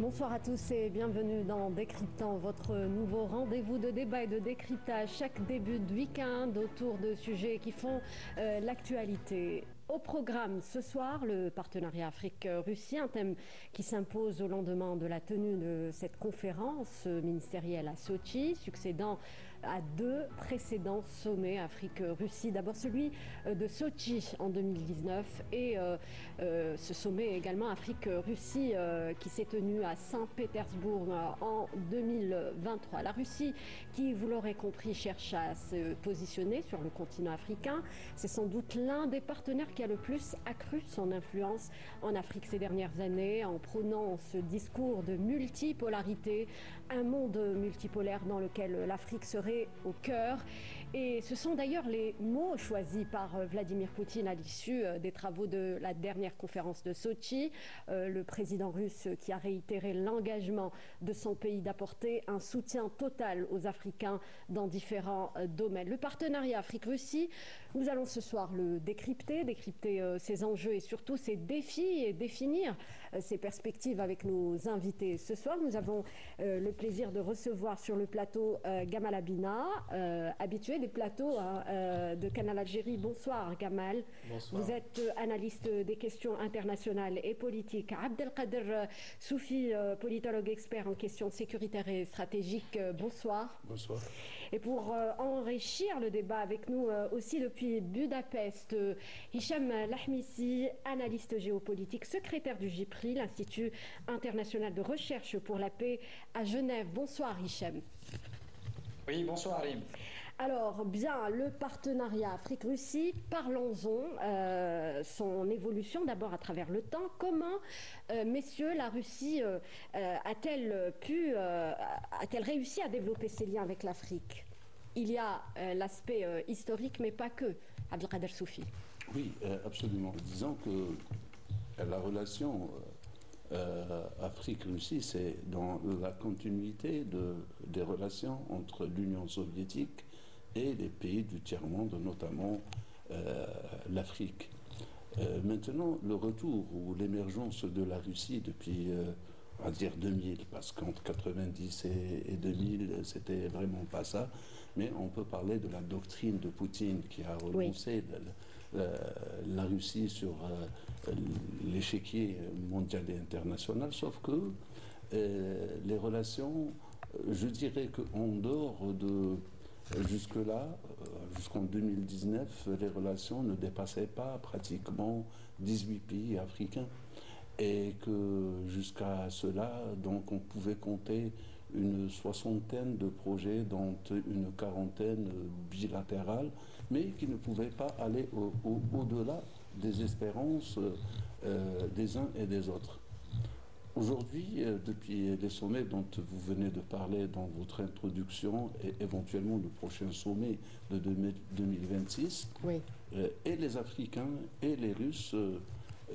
Bonsoir à tous et bienvenue dans Décryptant, votre nouveau rendez-vous de débat et de décryptage chaque début de week-end autour de sujets qui font l'actualité. Au programme ce soir, le partenariat Afrique-Russie, un thème qui s'impose au lendemain de la tenue de cette conférence ministérielle à Sotchi, succédant à deux précédents sommets Afrique-Russie. D'abord celui de Sotchi en 2019 et ce sommet également Afrique-Russie qui s'est tenu à Saint-Pétersbourg en 2023. La Russie, qui vous l'aurez compris, cherche à se positionner sur le continent africain. C'est sans doute l'un des partenaires qui a le plus accru son influence en Afrique ces dernières années en prônant ce discours de multipolarité, un monde multipolaire dans lequel l'Afrique serait au cœur. Et ce sont d'ailleurs les mots choisis par Vladimir Poutine à l'issue des travaux de la dernière conférence de Sotchi. Le président russe qui a réitéré l'engagement de son pays d'apporter un soutien total aux Africains dans différents domaines. Le partenariat Afrique-Russie, nous allons ce soir le décrypter ses enjeux et surtout ses défis et définir ses perspectives avec nos invités. Ce soir, nous avons le plaisir de recevoir sur le plateau Gamal Abina, habitué des plateaux de Canal Algérie. Bonsoir Gamal. Bonsoir. Vous êtes analyste des questions internationales et politiques. Abdelkader Soufi, politologue expert en questions sécuritaires et stratégiques. Bonsoir. Bonsoir. Et pour enrichir le débat avec nous aussi depuis Budapest, Hicham Lahmissi, analyste géopolitique, secrétaire du JIPRI, l'Institut international de recherche pour la paix à Genève. Bonsoir Hicham. Oui, bonsoir Alim. Alors, bien, le partenariat Afrique-Russie, parlons-en, son évolution d'abord à travers le temps. Comment, messieurs, la Russie a-t-elle réussi à développer ses liens avec l'Afrique? Il y a l'aspect historique, mais pas que. Abdelkader Soufi. Oui, absolument. Disons que la relation Afrique-Russie, c'est dans la continuité des relations entre l'Union soviétique et les pays du tiers-monde, notamment l'Afrique. Maintenant, le retour ou l'émergence de la Russie depuis, on va dire 2000, parce qu'entre 90 et 2000, c'était vraiment pas ça, mais on peut parler de la doctrine de Poutine qui a relancé la Russie sur l'échiquier mondial et international, sauf que les relations, je dirais qu'en dehors de jusque-là, jusqu'en 2019, les relations ne dépassaient pas pratiquement 18 pays africains. Et que jusqu'à cela, donc on pouvait compter une soixantaine de projets, dont une quarantaine bilatérales, mais qui ne pouvaient pas aller au-delà des espérances des uns et des autres. Aujourd'hui, depuis les sommets dont vous venez de parler dans votre introduction et éventuellement le prochain sommet de 2026, oui. Et les Africains et les Russes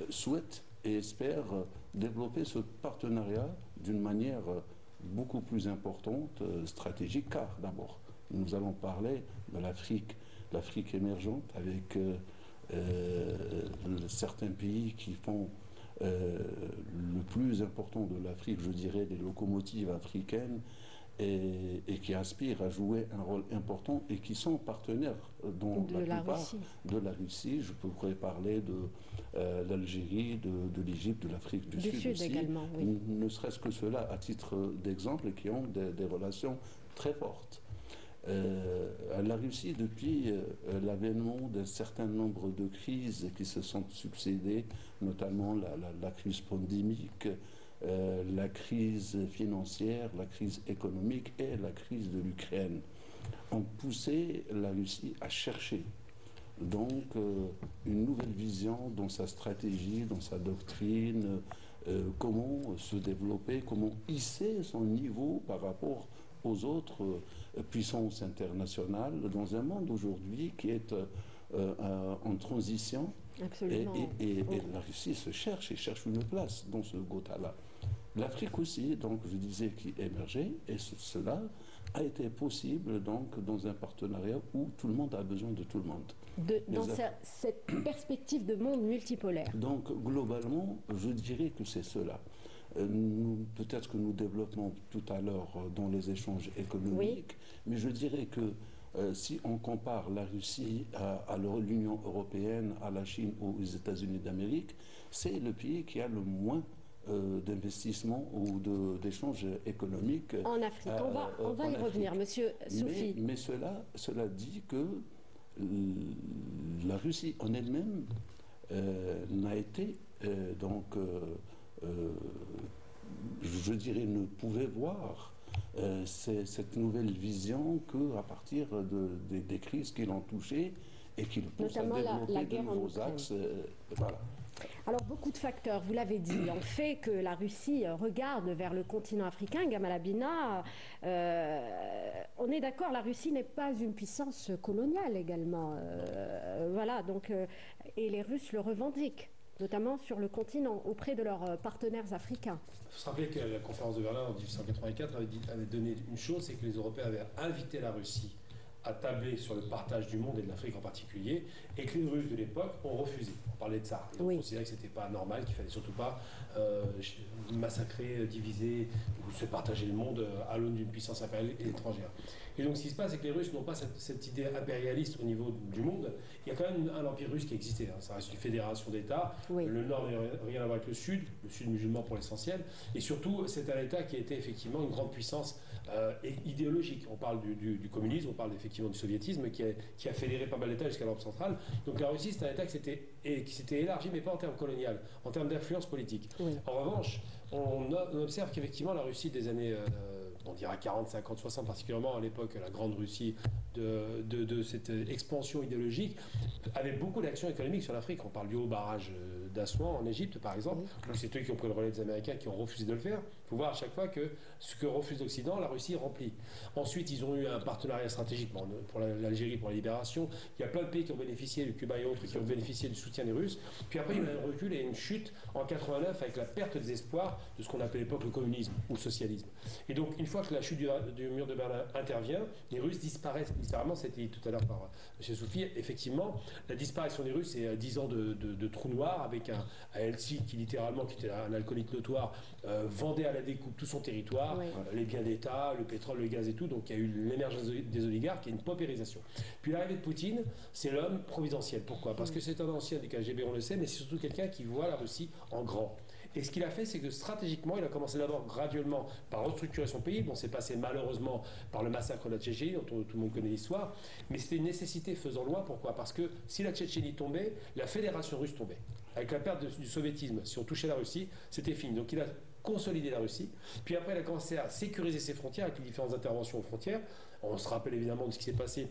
souhaitent et espèrent développer ce partenariat d'une manière beaucoup plus importante, stratégique, car d'abord, nous allons parler de l'Afrique émergente, avec certains pays qui font le plus important de l'Afrique, je dirais, les locomotives africaines, et qui aspirent à jouer un rôle important et qui sont partenaires dans la plupart de la Russie. Je pourrais parler de l'Algérie, de l'Égypte, de l'Afrique du Sud aussi, également, oui. Ne serait-ce que cela à titre d'exemple, et qui ont des relations très fortes. La Russie, depuis l'avènement d'un certain nombre de crises qui se sont succédées, notamment la crise pandémique, la crise financière, la crise économique et la crise de l'Ukraine, ont poussé la Russie à chercher donc une nouvelle vision dans sa stratégie, dans sa doctrine, comment se développer, comment hisser son niveau par rapport aux autres puissances internationales dans un monde aujourd'hui qui est en transition. Absolument. Et la Russie se cherche et cherche une place dans ce Gotha-là. L'Afrique aussi, donc je disais, qui émergeait, et cela a été possible donc dans un partenariat où tout le monde a besoin de tout le monde. Dans cette perspective de monde multipolaire. Donc globalement, je dirais que c'est cela. Peut-être que nous développons tout à l'heure dans les échanges économiques, mais je dirais que si on compare la Russie à l'Union européenne, à la Chine ou aux États-Unis d'Amérique, c'est le pays qui a le moins d'investissement ou d'échanges économiques. En Afrique, on va y revenir, Monsieur Soufi. Mais cela dit que la Russie en elle-même n'a été je dirais, ne pouvait voir cette nouvelle vision qu'à partir des crises qui l'ont touché et qui le poussent à développer de nouveaux axes. Voilà. Alors, beaucoup de facteurs, vous l'avez dit, ont fait que la Russie regarde vers le continent africain. Gamal Abina, on est d'accord, la Russie n'est pas une puissance coloniale également. Voilà, donc, et les Russes le revendiquent, notamment sur le continent, auprès de leurs partenaires africains. Il faut se rappeler que la conférence de Berlin en 1884 avait donné une chose, c'est que les Européens avaient invité la Russie à tabler sur le partage du monde et de l'Afrique en particulier, et que les Russes de l'époque ont refusé. On parlait de ça. On considérait que ce n'était pas normal, qu'il fallait surtout pas massacrer, diviser ou se partager le monde à l'aune d'une puissance impériale et étrangère. Et donc ce qui se passe, c'est que les Russes n'ont pas cette idée impérialiste au niveau du monde. Il y a quand même un empire russe qui existait. Hein. Ça reste une fédération d'États. Oui. Le Nord n'a rien à voir avec le Sud musulman pour l'essentiel. Et surtout, c'est un État qui a été effectivement une grande puissance idéologique. On parle du communisme, on parle effectivement du soviétisme qui a fédéré pas mal d'États jusqu'à l'Europe centrale. Donc la Russie, c'est un État qui s'était élargi, mais pas en termes colonial, en termes d'influence politique. Oui. En revanche, on observe qu'effectivement la Russie des années, on dira 40, 50, 60 particulièrement à l'époque, la grande Russie de cette expansion idéologique, avait beaucoup d'actions économiques sur l'Afrique. On parle du haut barrage d'Assouan en Égypte, par exemple. Oui. C'est eux qui ont pris le relais des Américains qui ont refusé de le faire. Il faut voir à chaque fois que ce que refuse l'Occident, la Russie remplit. Ensuite, ils ont eu un partenariat stratégique pour l'Algérie, pour la libération. Il y a plein de pays qui ont bénéficié, le Cuba et autres, qui ont bénéficié du soutien des Russes. Puis après, il y a eu un recul et une chute en 89 avec la perte des espoirs de ce qu'on appelait à l'époque le communisme ou le socialisme. Et donc, une fois que la chute du mur de Berlin intervient, les Russes disparaissent. Littéralement, c'était dit tout à l'heure par M. Soufi, effectivement, la disparition des Russes, c'est 10 ans de trou noir avec un Helsinki qui littéralement, qui était un alcoolique notoire, vendait à la découpe tout son territoire, oui. Les biens d'État, le pétrole, le gaz et tout. Donc il y a eu l'émergence des oligarques et une paupérisation. Puis l'arrivée de Poutine, c'est l'homme providentiel. Pourquoi ? Parce que c'est un ancien du KGB, on le sait, mais c'est surtout quelqu'un qui voit la Russie en grand. Et ce qu'il a fait, c'est que stratégiquement, il a commencé d'abord graduellement par restructurer son pays. Bon, c'est passé malheureusement par le massacre de la Tchétchénie, dont tout le monde connaît l'histoire. Mais c'était une nécessité faisant loi. Pourquoi ? Parce que si la Tchétchénie tombait, la fédération russe tombait. Avec la perte du soviétisme, si on touchait la Russie, c'était fini. Donc il a consolidé la Russie. Puis après, il a commencé à sécuriser ses frontières avec les différentes interventions aux frontières. On se rappelle évidemment de ce qui s'est passé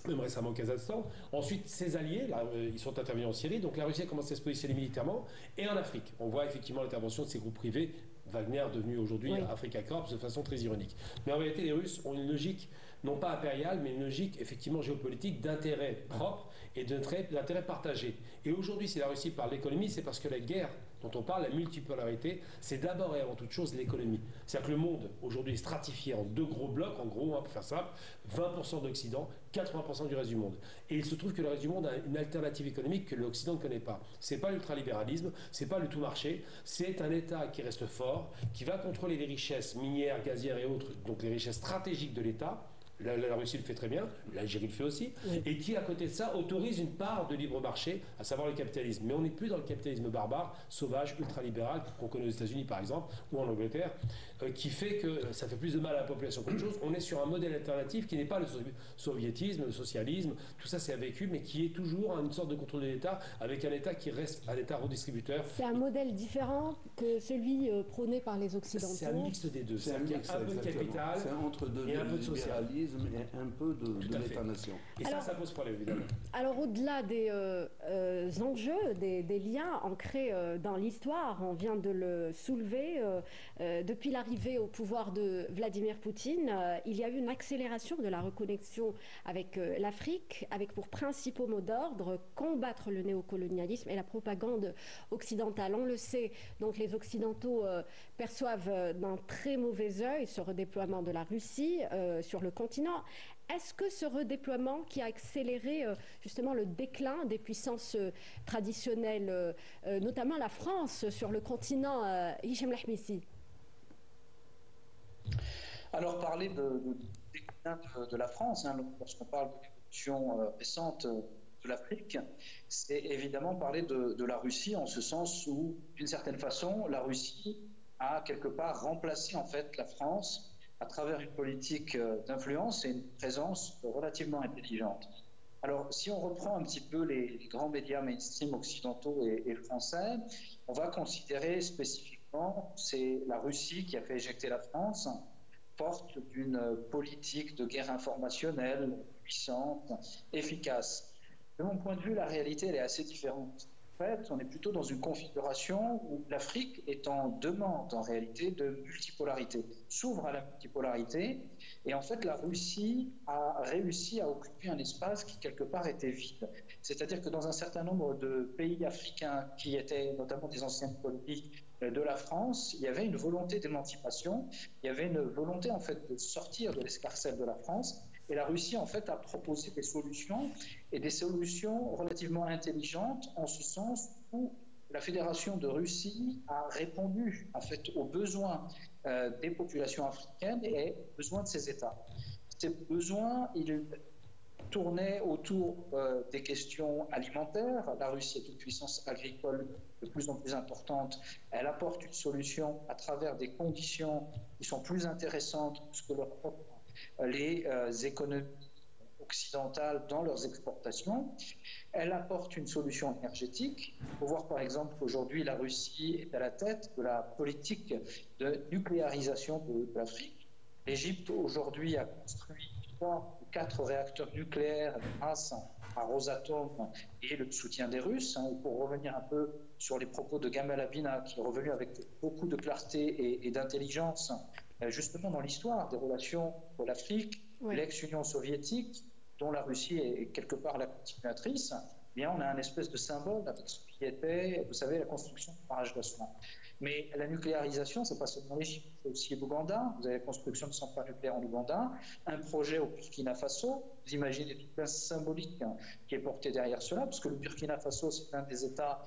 même récemment au Kazakhstan. Ensuite, ses alliés, là, ils sont intervenus en Syrie. Donc la Russie a commencé à se positionner militairement. Et en Afrique, on voit effectivement l'intervention de ces groupes privés. Wagner devenu aujourd'hui Africa Corps de façon très ironique. Mais en réalité, les Russes ont une logique, non pas impériale, mais une logique effectivement géopolitique d'intérêt propre et d'intérêt partagé. Et aujourd'hui, si la Russie parle d'économie, c'est parce que la guerre dont on parle, la multipolarité, c'est d'abord et avant toute chose l'économie. C'est-à-dire que le monde, aujourd'hui, est stratifié en deux gros blocs, en gros, pour faire simple, 20% d'Occident, 80% du reste du monde. Et il se trouve que le reste du monde a une alternative économique que l'Occident ne connaît pas. C'est pas l'ultralibéralisme, c'est pas le tout marché, c'est un État qui reste fort, qui va contrôler les richesses minières, gazières et autres, donc les richesses stratégiques de l'État. La Russie le fait très bien, l'Algérie le fait aussi, et qui, à côté de ça, autorise une part de libre marché, à savoir le capitalisme. Mais on n'est plus dans le capitalisme barbare, sauvage, ultralibéral, qu'on connaît aux États-Unis par exemple, ou en Angleterre, qui fait que ça fait plus de mal à la population qu'autre chose. On est sur un modèle alternatif qui n'est pas le soviétisme, le socialisme, tout ça c'est vécu, mais qui est toujours une sorte de contrôle de l'État, avec un État qui reste un État redistributeur. C'est un modèle différent que celui prôné par les Occidentaux. C'est un mix des deux. C'est un peu de capital et un peu de socialisme. Et un peu de l'État-nation. Et alors, ça pose problème, évidemment. Alors, au-delà des enjeux, des liens ancrés dans l'histoire, on vient de le soulever, depuis l'arrivée au pouvoir de Vladimir Poutine, il y a eu une accélération de la reconnexion avec l'Afrique, avec pour principaux mots d'ordre combattre le néocolonialisme et la propagande occidentale. On le sait, donc les Occidentaux perçoivent d'un très mauvais œil ce redéploiement de la Russie sur le continent continent. Est-ce que ce redéploiement qui a accéléré justement le déclin des puissances traditionnelles, notamment la France sur le continent, Hicham Lahmisi? Alors, parler de déclin de la France, hein, lorsqu'on parle de l'évolution récente de l'Afrique, c'est évidemment parler de la Russie, en ce sens où, d'une certaine façon, la Russie a quelque part remplacé en fait la France à travers une politique d'influence et une présence relativement intelligente. Alors, si on reprend un petit peu les grands médias mainstream occidentaux et français, on va considérer spécifiquement c'est la Russie qui a fait éjecter la France, porte d'une politique de guerre informationnelle puissante, efficace. De mon point de vue, la réalité elle est assez différente. En fait, on est plutôt dans une configuration où l'Afrique est en demande en réalité de multipolarité, s'ouvre à la multipolarité, et en fait la Russie a réussi à occuper un espace qui quelque part était vide. C'est-à-dire que dans un certain nombre de pays africains qui étaient notamment des anciennes colonies de la France, il y avait une volonté d'émancipation, il y avait une volonté en fait de sortir de l'escarcelle de la France. Et la Russie, en fait, a proposé des solutions, et des solutions relativement intelligentes, en ce sens où la Fédération de Russie a répondu, en fait, aux besoins des populations africaines et aux besoins de ces États. Ces besoins, ils tournaient autour des questions alimentaires. La Russie est une puissance agricole de plus en plus importante. Elle apporte une solution à travers des conditions qui sont plus intéressantes que leur propre les économies occidentales dans leurs exportations. Elle apporte une solution énergétique. Il faut voir par exemple qu'aujourd'hui la Russie est à la tête de la politique de nucléarisation de l'Afrique. L'Égypte aujourd'hui a construit 3 ou 4 réacteurs nucléaires grâce à Rosatom et le soutien des Russes. Pour revenir un peu sur les propos de Gamal Abina, qui est revenu avec beaucoup de clarté et d'intelligence, justement dans l'histoire des relations pour l'Afrique, oui. L'ex-Union soviétique, dont la Russie est quelque part la continuatrice, eh bien on a un espèce de symbole avec ce qui était, vous savez, la construction du barrage d'Aswan. Mais la nucléarisation, c'est pas seulement l'Égypte, c'est aussi l'Ouganda. Vous avez la construction de centrales nucléaires en Ouganda, un projet au Burkina Faso. Vous imaginez toute la symbolique qui est portée derrière cela, parce que le Burkina Faso, c'est un des États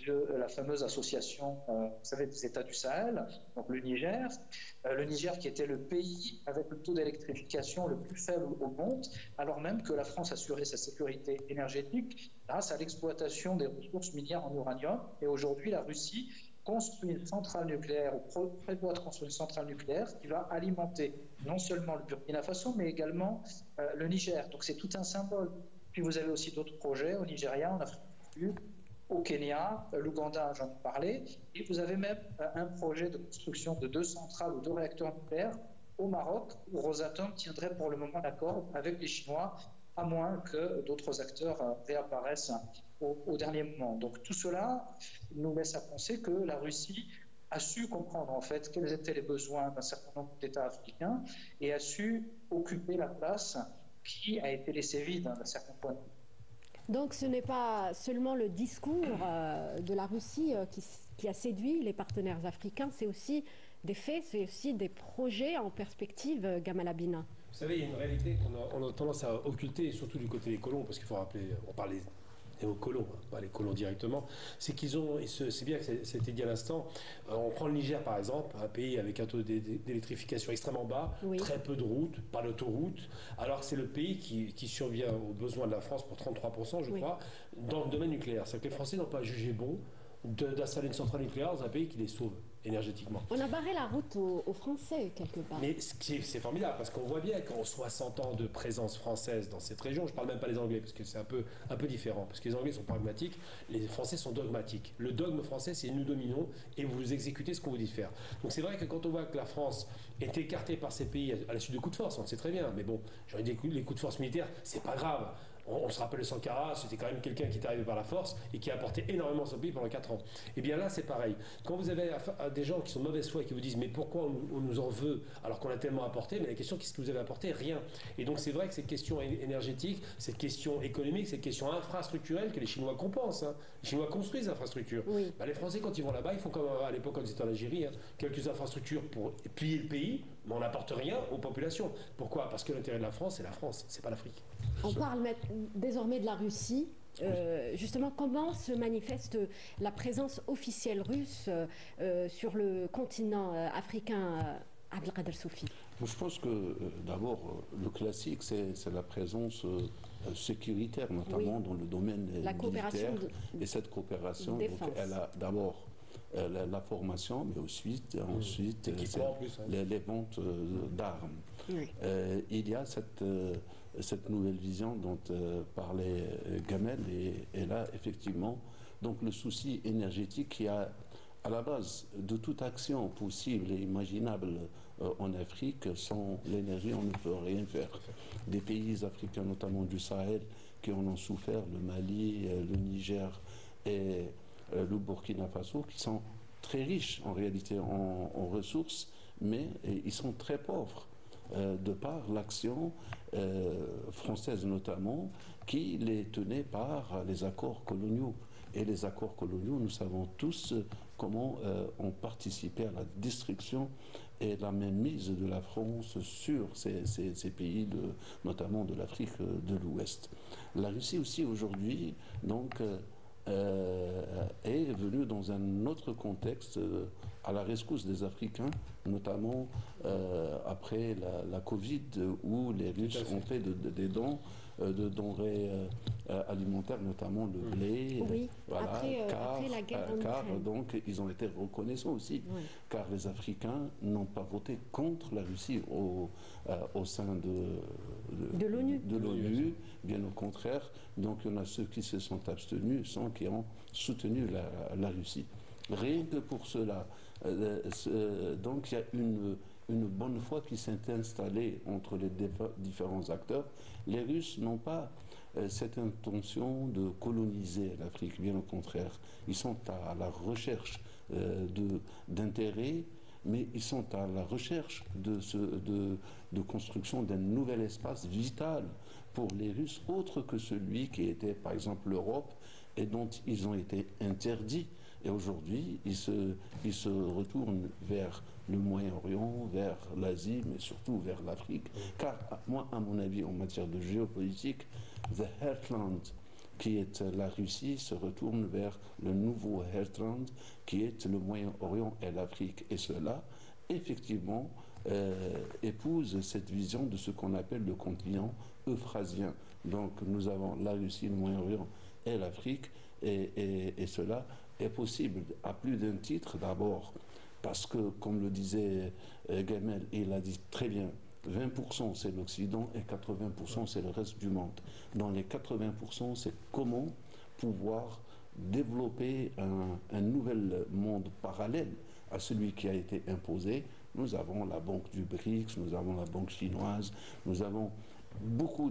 de la fameuse association, vous savez, des États du Sahel, donc le Niger qui était le pays avec le taux d'électrification le plus faible au monde, alors même que la France assurait sa sécurité énergétique grâce à l'exploitation des ressources minières en uranium. Et aujourd'hui, la Russie construit une centrale nucléaire, ou prévoit de construire une centrale nucléaire qui va alimenter non seulement le Burkina Faso, mais également le Niger. Donc c'est tout un symbole. Puis vous avez aussi d'autres projets au Nigeria, en Afrique du Sud, au Kenya, l'Ouganda, j'en ai parlé, et vous avez même un projet de construction de 2 centrales ou 2 réacteurs nucléaires au Maroc, où Rosatom tiendrait pour le moment d'accord avec les Chinois, à moins que d'autres acteurs réapparaissent au dernier moment. Donc tout cela nous laisse à penser que la Russie a su comprendre en fait quels étaient les besoins d'un certain nombre d'États africains et a su occuper la place qui a été laissée vide d'un certain point de vue. Donc ce n'est pas seulement le discours de la Russie qui a séduit les partenaires africains, c'est aussi des faits, c'est aussi des projets en perspective, Gamal Abina. Vous savez, il y a une réalité qu'on a tendance à occulter, surtout du côté des colons, parce qu'il faut rappeler, on parle des néo-colons, pas les colons directement, c'est qu'ils ont, et c'est bien que ça a été dit à l'instant, on prend le Niger par exemple, un pays avec un taux d'électrification extrêmement bas, oui. Très peu de routes, pas d'autoroutes, alors que c'est le pays qui survient aux besoins de la France pour 33%, je crois, dans le domaine nucléaire. C'est-à-dire que les Français n'ont pas jugé bon d'installer une centrale nucléaire dans un pays qui les sauve énergétiquement. On a barré la route aux Français, quelque part. Mais c'est formidable, parce qu'on voit bien qu'en 60 ans de présence française dans cette région, je ne parle même pas des Anglais, parce que c'est un peu différent, parce que les Anglais sont pragmatiques, les Français sont dogmatiques. Le dogme français, c'est nous dominons et vous exécutez ce qu'on vous dit de faire. Donc c'est vrai que quand on voit que la France est écartée par ces pays à la suite de coups de force, on le sait très bien, mais bon, j'aurais dit les coups de force militaires, c'est pas grave. On se rappelle de Sankara, c'était quand même quelqu'un qui est arrivé par la force et qui a apporté énormément à son pays pendant 4 ans. Et bien là, c'est pareil. Quand vous avez des gens qui sont de mauvaise foi et qui vous disent « mais pourquoi on nous en veut alors qu'on a tellement apporté ?» Mais la question, qu'est-ce que vous avez apporté? Rien. Et donc c'est vrai que cette question énergétique, cette question économique, cette question infrastructurelle que les Chinois compensent. Hein. Les Chinois construisent l'infrastructure. Oui. Les Français, quand ils vont là-bas, ils font comme à l'époque quand ils étaient en Algérie, quelques infrastructures pour plier le pays, mais on n'apporte rien aux populations. Pourquoi? Parce que l'intérêt de la France, c'est pas l'Afrique. On parle désormais de la Russie. Justement, comment se manifeste la présence officielle russe sur le continent africain, Abdelkader Soufi? Je pense que d'abord, le classique, c'est la présence sécuritaire, notamment dans le domaine militaire. Et cette coopération, donc, elle a d'abord la formation, mais ensuite les ventes d'armes. Oui. Il y a cette nouvelle vision dont parlait Gamel, et là, effectivement, donc le souci énergétique qui a à la base de toute action possible et imaginable en Afrique. Sans l'énergie, on ne peut rien faire. Des pays africains, notamment du Sahel, qui en ont souffert, le Mali, le Niger et le Burkina Faso, qui sont très riches en réalité en ressources, mais ils sont très pauvres de par l'action française notamment, qui les tenait par les accords coloniaux. Et les accords coloniaux, nous savons tous comment ont participé à la destruction et la mainmise de la France sur ces pays, notamment de l'Afrique de l'Ouest. La Russie aussi aujourd'hui, donc, est venue dans un autre contexte à la rescousse des Africains, notamment après la Covid, où les Russes ont fait des dons de denrées alimentaires, notamment le blé. Oui, voilà, après la guerre en Ukraine. Donc ils ont été reconnaissants aussi, oui. Car les Africains n'ont pas voté contre la Russie au sein de l'ONU, bien au contraire. Donc il y en a ceux qui se sont abstenus, ceux qui ont soutenu la Russie. Rien que pour cela. Donc il y a une bonne foi qui s'est installée entre les différents acteurs. Les Russes n'ont pas cette intention de coloniser l'Afrique, bien au contraire. Ils sont à la recherche d'intérêts, mais ils sont à la recherche de construction d'un nouvel espace vital pour les Russes, autre que celui qui était, par exemple, l'Europe, et dont ils ont été interdits. Et aujourd'hui, ils se retournent vers le Moyen-Orient, vers l'Asie, mais surtout vers l'Afrique. Car, moi, à mon avis, en matière de géopolitique, the Heartland, qui est la Russie, se retourne vers le nouveau Heartland, qui est le Moyen-Orient et l'Afrique. Et cela, effectivement, épouse cette vision de ce qu'on appelle le continent euphrasien. Donc, nous avons la Russie, le Moyen-Orient et l'Afrique, et cela est possible à plus d'un titre. D'abord parce que, comme le disait Gamel, il a dit très bien, 20% c'est l'Occident et 80% c'est le reste du monde. Dans les 80%, c'est comment pouvoir développer un nouvel monde parallèle à celui qui a été imposé. Nous avons la banque du BRICS, nous avons la banque chinoise, nous avons beaucoup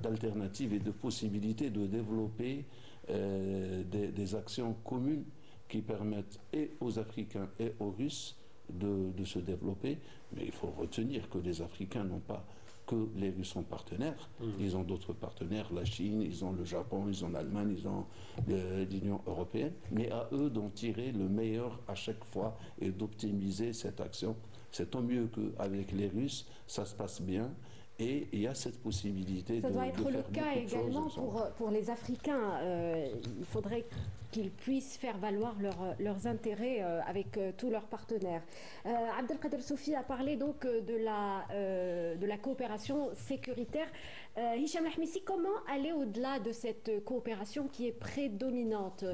d'alternatives et de possibilités de développer des actions communes qui permettent et aux Africains et aux Russes de se développer. Mais il faut retenir que les Africains n'ont pas que les Russes en partenaires. Ils ont d'autres partenaires, la Chine, ils ont le Japon, ils ont l'Allemagne, ils ont l'Union européenne. Mais à eux d'en tirer le meilleur à chaque fois et d'optimiser cette action. C'est tant mieux qu'avec les Russes, ça se passe bien. Et il y a cette possibilité ça de doit être le cas également pour les Africains. Il faudrait qu'ils puissent faire valoir leurs intérêts avec tous leurs partenaires. Abdelkader Soufi a parlé donc de la coopération sécuritaire. Hicham Lahmisi, comment aller au-delà de cette coopération qui est prédominante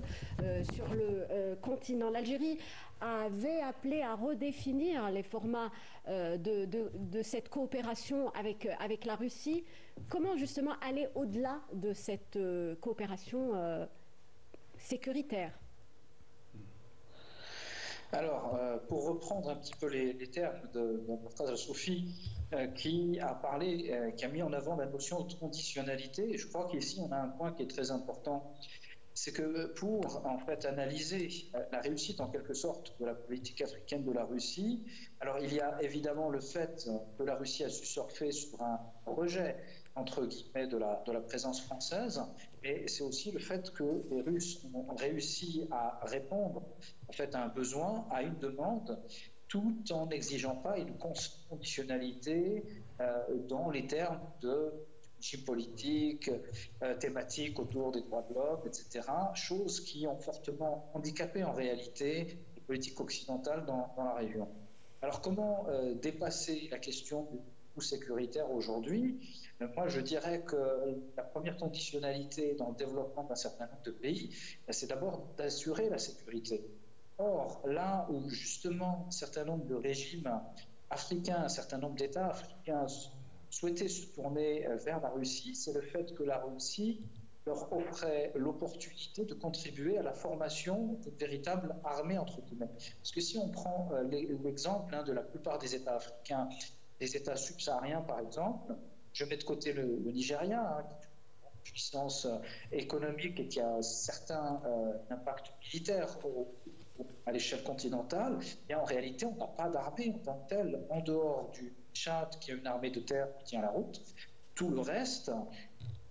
sur le continent? L'Algérie avait appelé à redéfinir les formats de cette coopération avec la Russie. Comment justement aller au-delà de cette coopération sécuritaire? Alors, pour reprendre un petit peu les termes de Abdelkader Soufi, qui a mis en avant la notion de conditionnalité, et je crois qu'ici on a un point qui est très important. C'est que pour en fait analyser la réussite en quelque sorte de la politique africaine de la Russie, alors il y a évidemment le fait que la Russie a su surfer sur un rejet entre guillemets de la présence française, et c'est aussi le fait que les Russes ont réussi à répondre en fait à un besoin, à une demande tout en n'exigeant pas une conditionnalité dans les termes de politique, thématiques autour des droits de l'homme, etc. Choses qui ont fortement handicapé en réalité les politiques occidentales dans la région. Alors comment dépasser la question du coût sécuritaire aujourd'hui? Moi, je dirais que la première conditionnalité dans le développement d'un certain nombre de pays, c'est d'abord d'assurer la sécurité. Or, là où justement un certain nombre de régimes africains, un certain nombre d'États africains souhaitaient se tourner vers la Russie, c'est le fait que la Russie leur offrait l'opportunité de contribuer à la formation d'une véritable armée, entre guillemets. Parce que si on prend l'exemple de la plupart des États africains, des États subsahariens par exemple, je mets de côté le Nigeria, qui est une puissance économique et qui a certains impacts militaires à l'échelle continentale, et en réalité, on n'a pas d'armée en tant que telle, en dehors du Tchad, qui a une armée de terre qui tient la route. Tout le reste,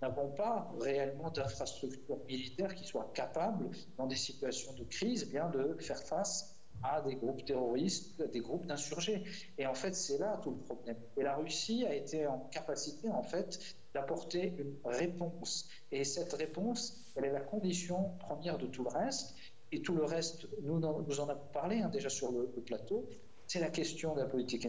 n'avons pas réellement d'infrastructures militaires qui soient capables, dans des situations de crise, de faire face à des groupes terroristes, des groupes d'insurgés. Et en fait, c'est là tout le problème. Et la Russie a été en capacité, en fait, d'apporter une réponse. Et cette réponse, elle est la condition première de tout le reste. Et tout le reste, nous en avons parlé déjà sur le plateau, c'est la question de la politique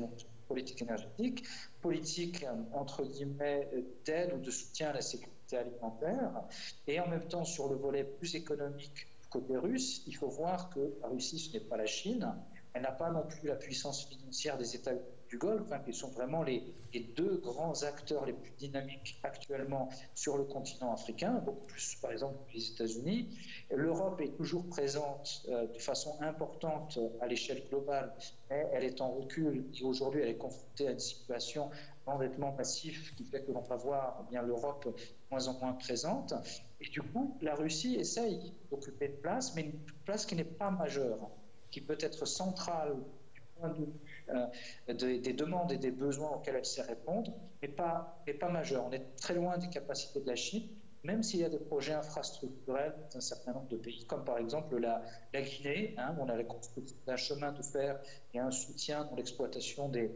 énergétique, politique entre guillemets d'aide ou de soutien à la sécurité alimentaire, et en même temps sur le volet plus économique du côté russe, il faut voir que la Russie, ce n'est pas la Chine, elle n'a pas non plus la puissance financière des États du Golfe, qui sont vraiment les deux grands acteurs les plus dynamiques actuellement sur le continent africain, beaucoup plus par exemple que les États-Unis. L'Europe est toujours présente de façon importante à l'échelle globale, mais elle est en recul et aujourd'hui elle est confrontée à une situation d'endettement massif qui fait que l'on va voir l'Europe de moins en moins présente. Et du coup, la Russie essaye d'occuper une place, mais une place qui n'est pas majeure, qui peut être centrale du point de vue des demandes et des besoins auxquels elle sait répondre, mais pas majeure. On est très loin des capacités de la Chine, même s'il y a des projets infrastructurels dans un certain nombre de pays, comme par exemple la Guinée, où on a la construction d'un chemin de fer et un soutien dans l'exploitation des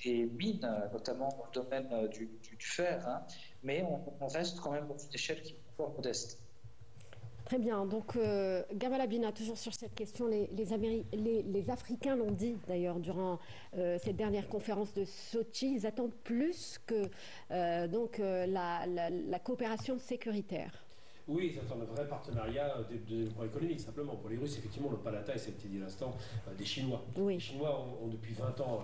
mines, notamment dans le domaine du fer, mais on reste quand même dans une échelle qui est encore modeste. Très bien. Donc, Gamal Abina, toujours sur cette question, les Africains l'ont dit d'ailleurs durant cette dernière conférence de Sochi, ils attendent plus que la coopération sécuritaire. Oui, ils attendent un vrai partenariat de développement économique, simplement. Pour les Russes, effectivement, on n'a pas la taille, ça a été dit à l'instant, des Chinois. Oui. Les Chinois ont depuis 20 ans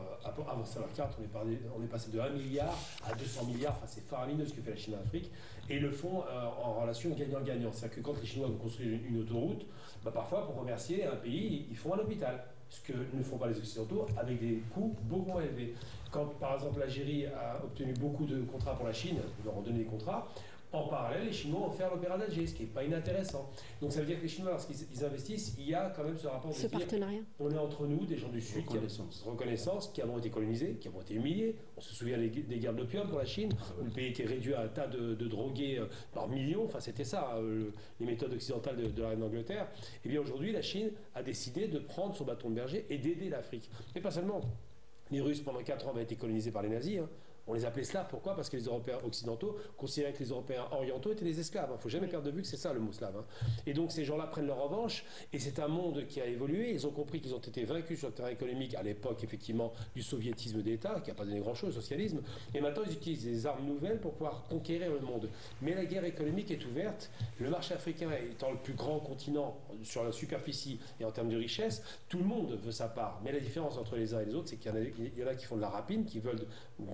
avancé leur carte. On est passé de 1 milliard à 200 milliards. Enfin, c'est faramineux ce que fait la Chine en Afrique. Et ils le font en relation gagnant-gagnant. C'est-à-dire que quand les Chinois vont construire une autoroute, parfois, pour remercier un pays, ils font un hôpital. Ce que ne font pas les Occidentaux, avec des coûts beaucoup moins élevés. Quand, par exemple, l'Algérie a obtenu beaucoup de contrats pour la Chine, ils leur ont donné des contrats. En parallèle, les Chinois ont fait l'opéra d'Alger, ce qui n'est pas inintéressant. Donc ça veut dire que les Chinois, lorsqu'ils investissent, il y a quand même ce rapport de partenariat. On est entre nous, des gens du Sud, reconnaissance, qui avons été colonisés, qui avont été humiliés. On se souvient des guerres d'opium pour la Chine, où le pays était réduit à un tas de drogués par millions. Enfin, c'était ça, les méthodes occidentales de la reine d'Angleterre. Et bien aujourd'hui, la Chine a décidé de prendre son bâton de berger et d'aider l'Afrique. Mais pas seulement. Les Russes, pendant 4 ans, avaient été colonisés par les nazis. On les appelait slaves, pourquoi? Parce que les Européens occidentaux considéraient que les Européens orientaux étaient des esclaves. Il ne faut jamais perdre de vue que c'est ça le mot slave. Et donc ces gens-là prennent leur revanche, et c'est un monde qui a évolué. Ils ont compris qu'ils ont été vaincus sur le terrain économique à l'époque, effectivement, du soviétisme d'État, qui n'a pas donné grand-chose, le socialisme. Et maintenant, ils utilisent des armes nouvelles pour pouvoir conquérir le monde. Mais la guerre économique est ouverte. Le marché africain étant le plus grand continent sur la superficie et en termes de richesse, tout le monde veut sa part. Mais la différence entre les uns et les autres, c'est qu'il y en a qui font de la rapine, qui veulent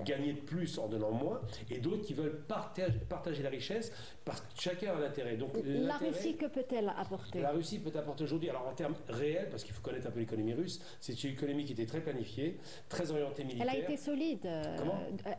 gagner plus en donnant moins, et d'autres qui veulent partager la richesse parce que chacun a un intérêt. Donc, la Russie, que peut-elle apporter? La Russie peut apporter aujourd'hui, alors en termes réels, parce qu'il faut connaître un peu l'économie russe, c'est une économie qui était très planifiée, très orientée militaire. Elle a été solide.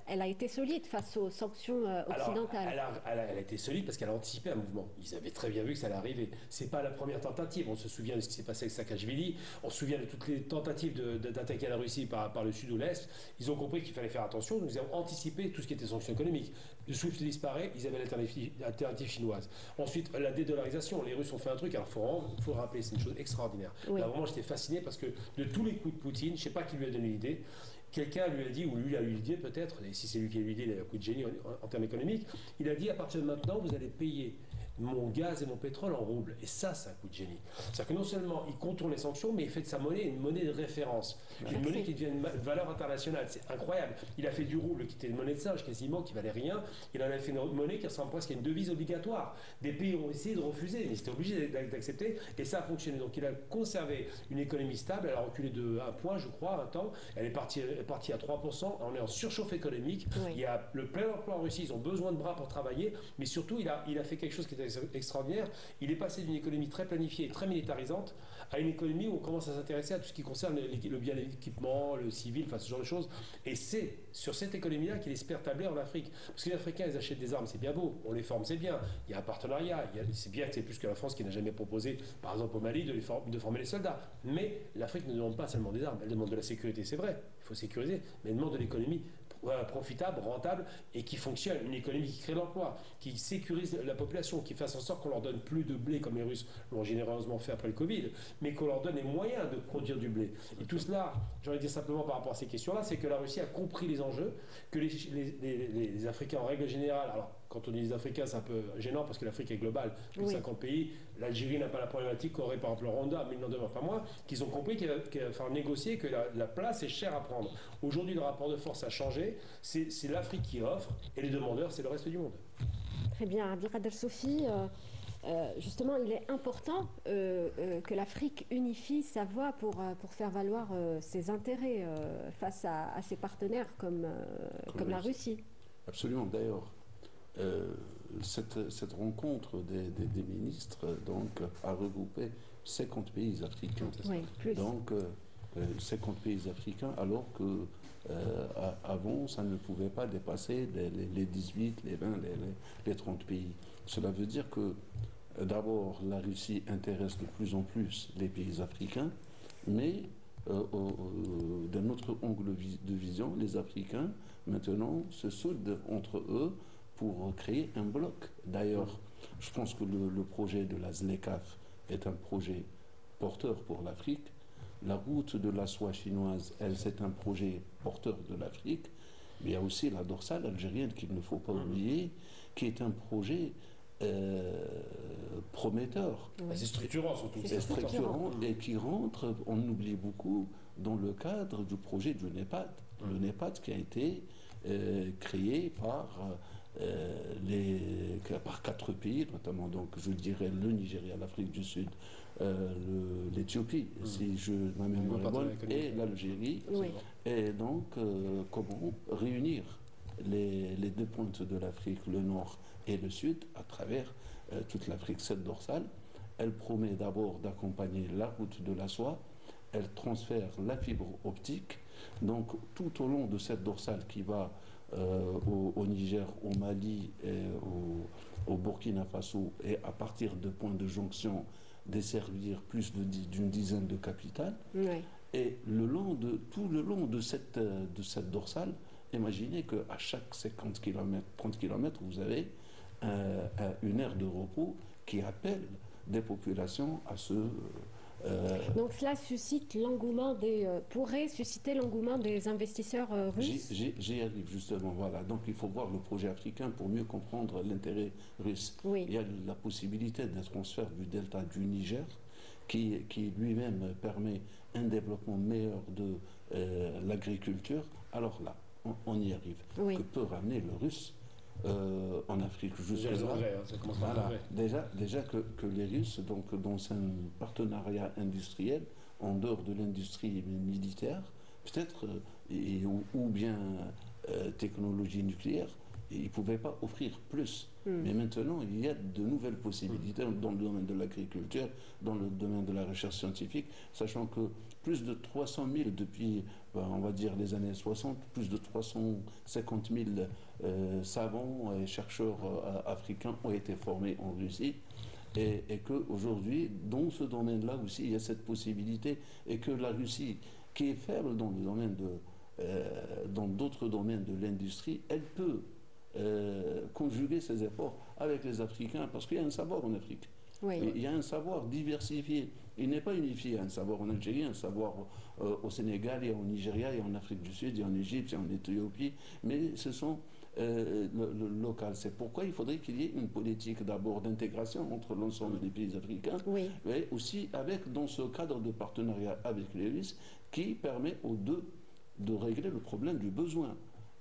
Elle a été solide face aux sanctions occidentales. Alors, elle a été solide parce qu'elle a anticipé un mouvement. Ils avaient très bien vu que ça allait arriver. C'est pas la première tentative. On se souvient de ce qui s'est passé avec Saakashvili. On se souvient de toutes les tentatives d'attaquer la Russie par le sud ou l'est. Ils ont compris qu'il fallait faire attention. Donc, anticipé tout ce qui était sanctions économiques. Le SWIFT disparaît, ils avaient l'alternative chinoise. Ensuite, la dédollarisation. Les Russes ont fait un truc, alors il faut le rappeler, c'est une chose extraordinaire. Oui. Là, vraiment, j'étais fasciné parce que de tous les coups de Poutine, je ne sais pas qui lui a donné l'idée, quelqu'un lui a dit, ou lui a eu l'idée peut-être, et si c'est lui qui a eu l'idée, il a un coup de génie en termes économiques, il a dit à partir de maintenant, vous allez payer mon gaz et mon pétrole en roubles. Et ça, c'est un coup de génie. C'est-à-dire que non seulement il contourne les sanctions, mais il fait de sa monnaie une monnaie de référence. Une monnaie qui devient une valeur internationale. C'est incroyable. Il a fait du rouble, qui était une monnaie de singe quasiment, qui valait rien. Il en a fait une monnaie qui ressemble presque à une devise obligatoire. Des pays ont essayé de refuser, mais c'était obligé d'accepter. Et ça a fonctionné. Donc il a conservé une économie stable. Elle a reculé de 1 point, je crois, un temps. Elle est partie à 3%. On est en surchauffe économique. Oui. Il y a le plein emploi en Russie. Ils ont besoin de bras pour travailler. Mais surtout, il a fait quelque chose qui était extraordinaire. Il est passé d'une économie très planifiée et très militarisante à une économie où on commence à s'intéresser à tout ce qui concerne le bien d'équipement, le civil, enfin ce genre de choses. Et c'est sur cette économie-là qu'il espère tabler en Afrique. Parce que les Africains, ils achètent des armes, c'est bien beau. On les forme, c'est bien. Il y a un partenariat. C'est bien que c'est plus que la France qui n'a jamais proposé, par exemple au Mali, de former les soldats. Mais l'Afrique ne demande pas seulement des armes. Elle demande de la sécurité, c'est vrai. Il faut sécuriser. Mais elle demande de l'économie profitable, rentable et qui fonctionne, une économie qui crée l'emploi, qui sécurise la population, qui fasse en sorte qu'on leur donne plus de blé comme les Russes l'ont généreusement fait après le Covid, mais qu'on leur donne les moyens de produire du blé. Et tout cela, j'aurais dit simplement par rapport à ces questions-là, c'est que la Russie a compris les enjeux, que les Africains en règle générale, alors quand on dit les Africains, c'est un peu gênant parce que l'Afrique est globale, plus de 50 pays. L'Algérie n'a pas la problématique qu'aurait par exemple le Rwanda, mais il n'en demeure pas moins, qu'ils ont compris qu'il va falloir négocier, que la place est chère à prendre. Aujourd'hui, le rapport de force a changé. C'est l'Afrique qui offre et les demandeurs, c'est le reste du monde. Très bien. Abdelkader Sofi, justement, il est important que l'Afrique unifie sa voix pour faire valoir ses intérêts face à ses partenaires comme la Russie. Absolument. D'ailleurs, cette rencontre des ministres donc, a regroupé 50 pays africains. Oui, plus. Donc, 50 pays africains, alors que avant, ça ne pouvait pas dépasser les 18, les 20, les 30 pays. Cela veut dire que, d'abord, la Russie intéresse de plus en plus les pays africains, mais d'un autre angle de vision, les Africains, maintenant, se soudent entre eux pour créer un bloc. D'ailleurs, je pense que le projet de la ZLECAf est un projet porteur pour l'Afrique. La route de la soie chinoise, elle, c'est un projet porteur de l'Afrique. Mais il y a aussi la dorsale algérienne qu'il ne faut pas oublier, qui est un projet prometteur. Oui. C'est structurant surtout. C'est structurant et qui rentre, on oublie beaucoup, dans le cadre du projet du NEPAD. Le NEPAD qui a été créé par 4 pays, notamment donc je dirais le Nigeria, l'Afrique du Sud, l'Éthiopie, si je ma mémoire est bonne, et l'Algérie. Oui. Et donc, comment réunir les deux pointes de l'Afrique, le nord et le sud, à travers toute l'Afrique. Cette dorsale, elle promet d'abord d'accompagner la route de la soie, elle transfère la fibre optique, donc tout au long de cette dorsale qui va au Niger, au Mali, et au Burkina Faso, et à partir de points de jonction, desservir plus d'une dizaine de capitales. Oui. Et tout le long de cette dorsale, imaginez qu'à chaque 50 km, 30 km, vous avez une aire de repos qui appelle des populations à se... Donc cela suscite l'engouement pourrait susciter l'engouement des investisseurs russes. J'y arrive justement, voilà. Donc il faut voir le projet africain pour mieux comprendre l'intérêt russe. Oui. Il y a la possibilité d'un transfert du delta du Niger qui lui-même permet un développement meilleur de l'agriculture. Alors là, on y arrive. Oui. Que peut ramener le russe en Afrique jusque-là. Ça commence par Voilà. Déjà que les Russes, donc, dans un partenariat industriel, en dehors de l'industrie militaire, peut-être, ou bien technologie nucléaire, ils ne pouvaient pas offrir plus. Mais maintenant, il y a de nouvelles possibilités dans le domaine de l'agriculture, dans le domaine de la recherche scientifique, sachant que plus de 300 000 depuis, on va dire, les années 60, plus de 350 000 savants et chercheurs africains ont été formés en Russie. Et qu'aujourd'hui, dans ce domaine-là aussi, il y a cette possibilité, et que la Russie, qui est faible dans le domaine dans d'autres domaines de l'industrie, elle peut conjuguer ses efforts avec les Africains, parce qu'il y a un savoir en Afrique. Oui. Il y a un savoir diversifié. Il n'est pas unifié. Il y a un savoir en Algérie, un savoir au Sénégal, il y a au Nigeria, il y a en Afrique du Sud, il y a en Égypte, il y a en Éthiopie. Mais ce sont le local. C'est pourquoi il faudrait qu'il y ait une politique d'abord d'intégration entre l'ensemble des pays africains, oui. mais aussi avec, dans ce cadre de partenariat avec les Russes, qui permet aux deux de régler le problème du besoin.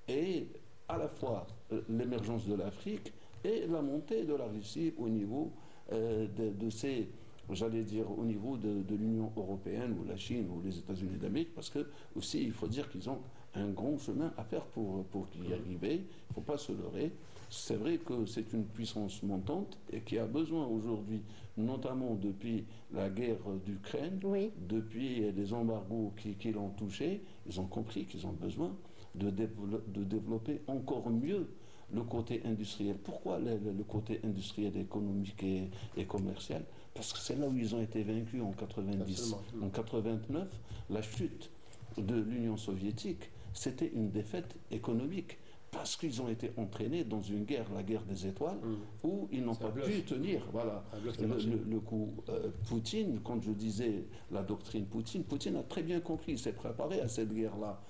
Et à la fois l'émergence de l'Afrique et la montée de la Russie au niveau de ces, j'allais dire, au niveau de l'Union européenne ou la Chine ou les États-Unis d'Amérique, parce que aussi il faut dire qu'ils ont un grand chemin à faire pour y arriver. Il ne faut pas se leurrer. C'est vrai que c'est une puissance montante et qui a besoin aujourd'hui, notamment depuis la guerre d'Ukraine, oui. depuis les embargos qui l'ont touché, ils ont compris qu'ils ont besoin de développer encore mieux le côté industriel. Pourquoi le côté industriel, économique et commercial? Parce que c'est là où ils ont été vaincus en 90. En 89, la chute de l'Union soviétique, c'était une défaite économique. Parce qu'ils ont été entraînés dans une guerre, la guerre des étoiles, où ils n'ont pas pu tenir le coup. Poutine, quand je disais la doctrine Poutine, Poutine a très bien compris, il s'est préparé à cette guerre-là.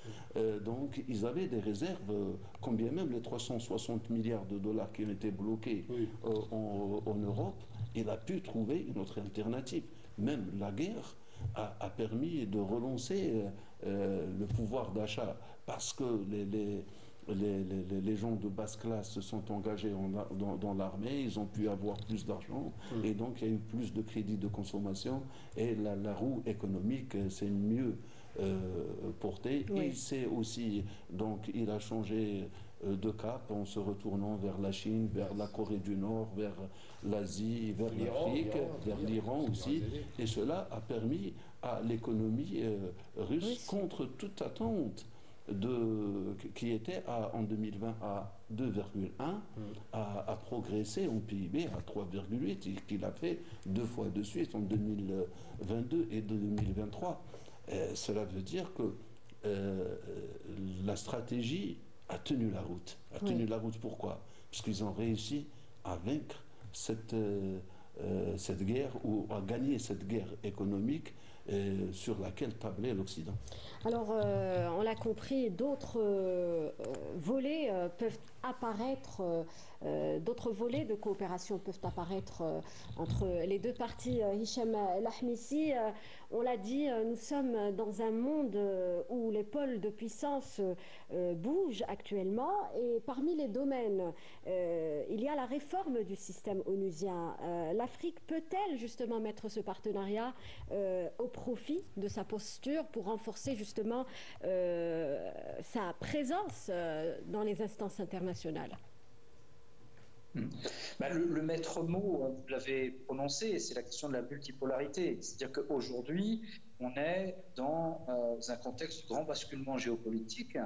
Donc ils avaient des réserves, combien même les 360 milliards de dollars qui ont été bloqués en Europe, il a pu trouver une autre alternative. Même la guerre a permis de relancer le pouvoir d'achat, parce que les gens de basse classe se sont engagés dans l'armée, ils ont pu avoir plus d'argent et donc il y a eu plus de crédits de consommation et la roue économique s'est mieux portée. Oui. Il s'est aussi, donc il a changé de cap en se retournant vers la Chine, vers la Corée du Nord, vers l'Asie, vers l'Afrique, vers l'Iran aussi. Et cela a permis à l'économie russe, contre toute attente, qui était en 2020 à 2,1 à progresser en PIB à 3,8 et qu'il a fait 2 fois de suite en 2022 et 2023. Cela veut dire que la stratégie a tenu la route. A tenu la route, pourquoi? Parce qu'ils ont réussi à vaincre cette guerre, ou à gagner cette guerre économique sur laquelle tablait l'Occident. Alors, on l'a compris, d'autres volets peuvent apparaître, d'autres volets de coopération peuvent apparaître entre les deux parties. Hicham Lahmisi, on l'a dit, nous sommes dans un monde où les pôles de puissance bougent actuellement, et parmi les domaines, il y a la réforme du système onusien. L'Afrique peut-elle justement mettre ce partenariat au profit de sa posture pour renforcer justement sa présence dans les instances internationales? Le maître mot, vous l'avez prononcé, c'est la question de la multipolarité. C'est-à-dire qu'aujourd'hui, on est dans un contexte de grand basculement géopolitique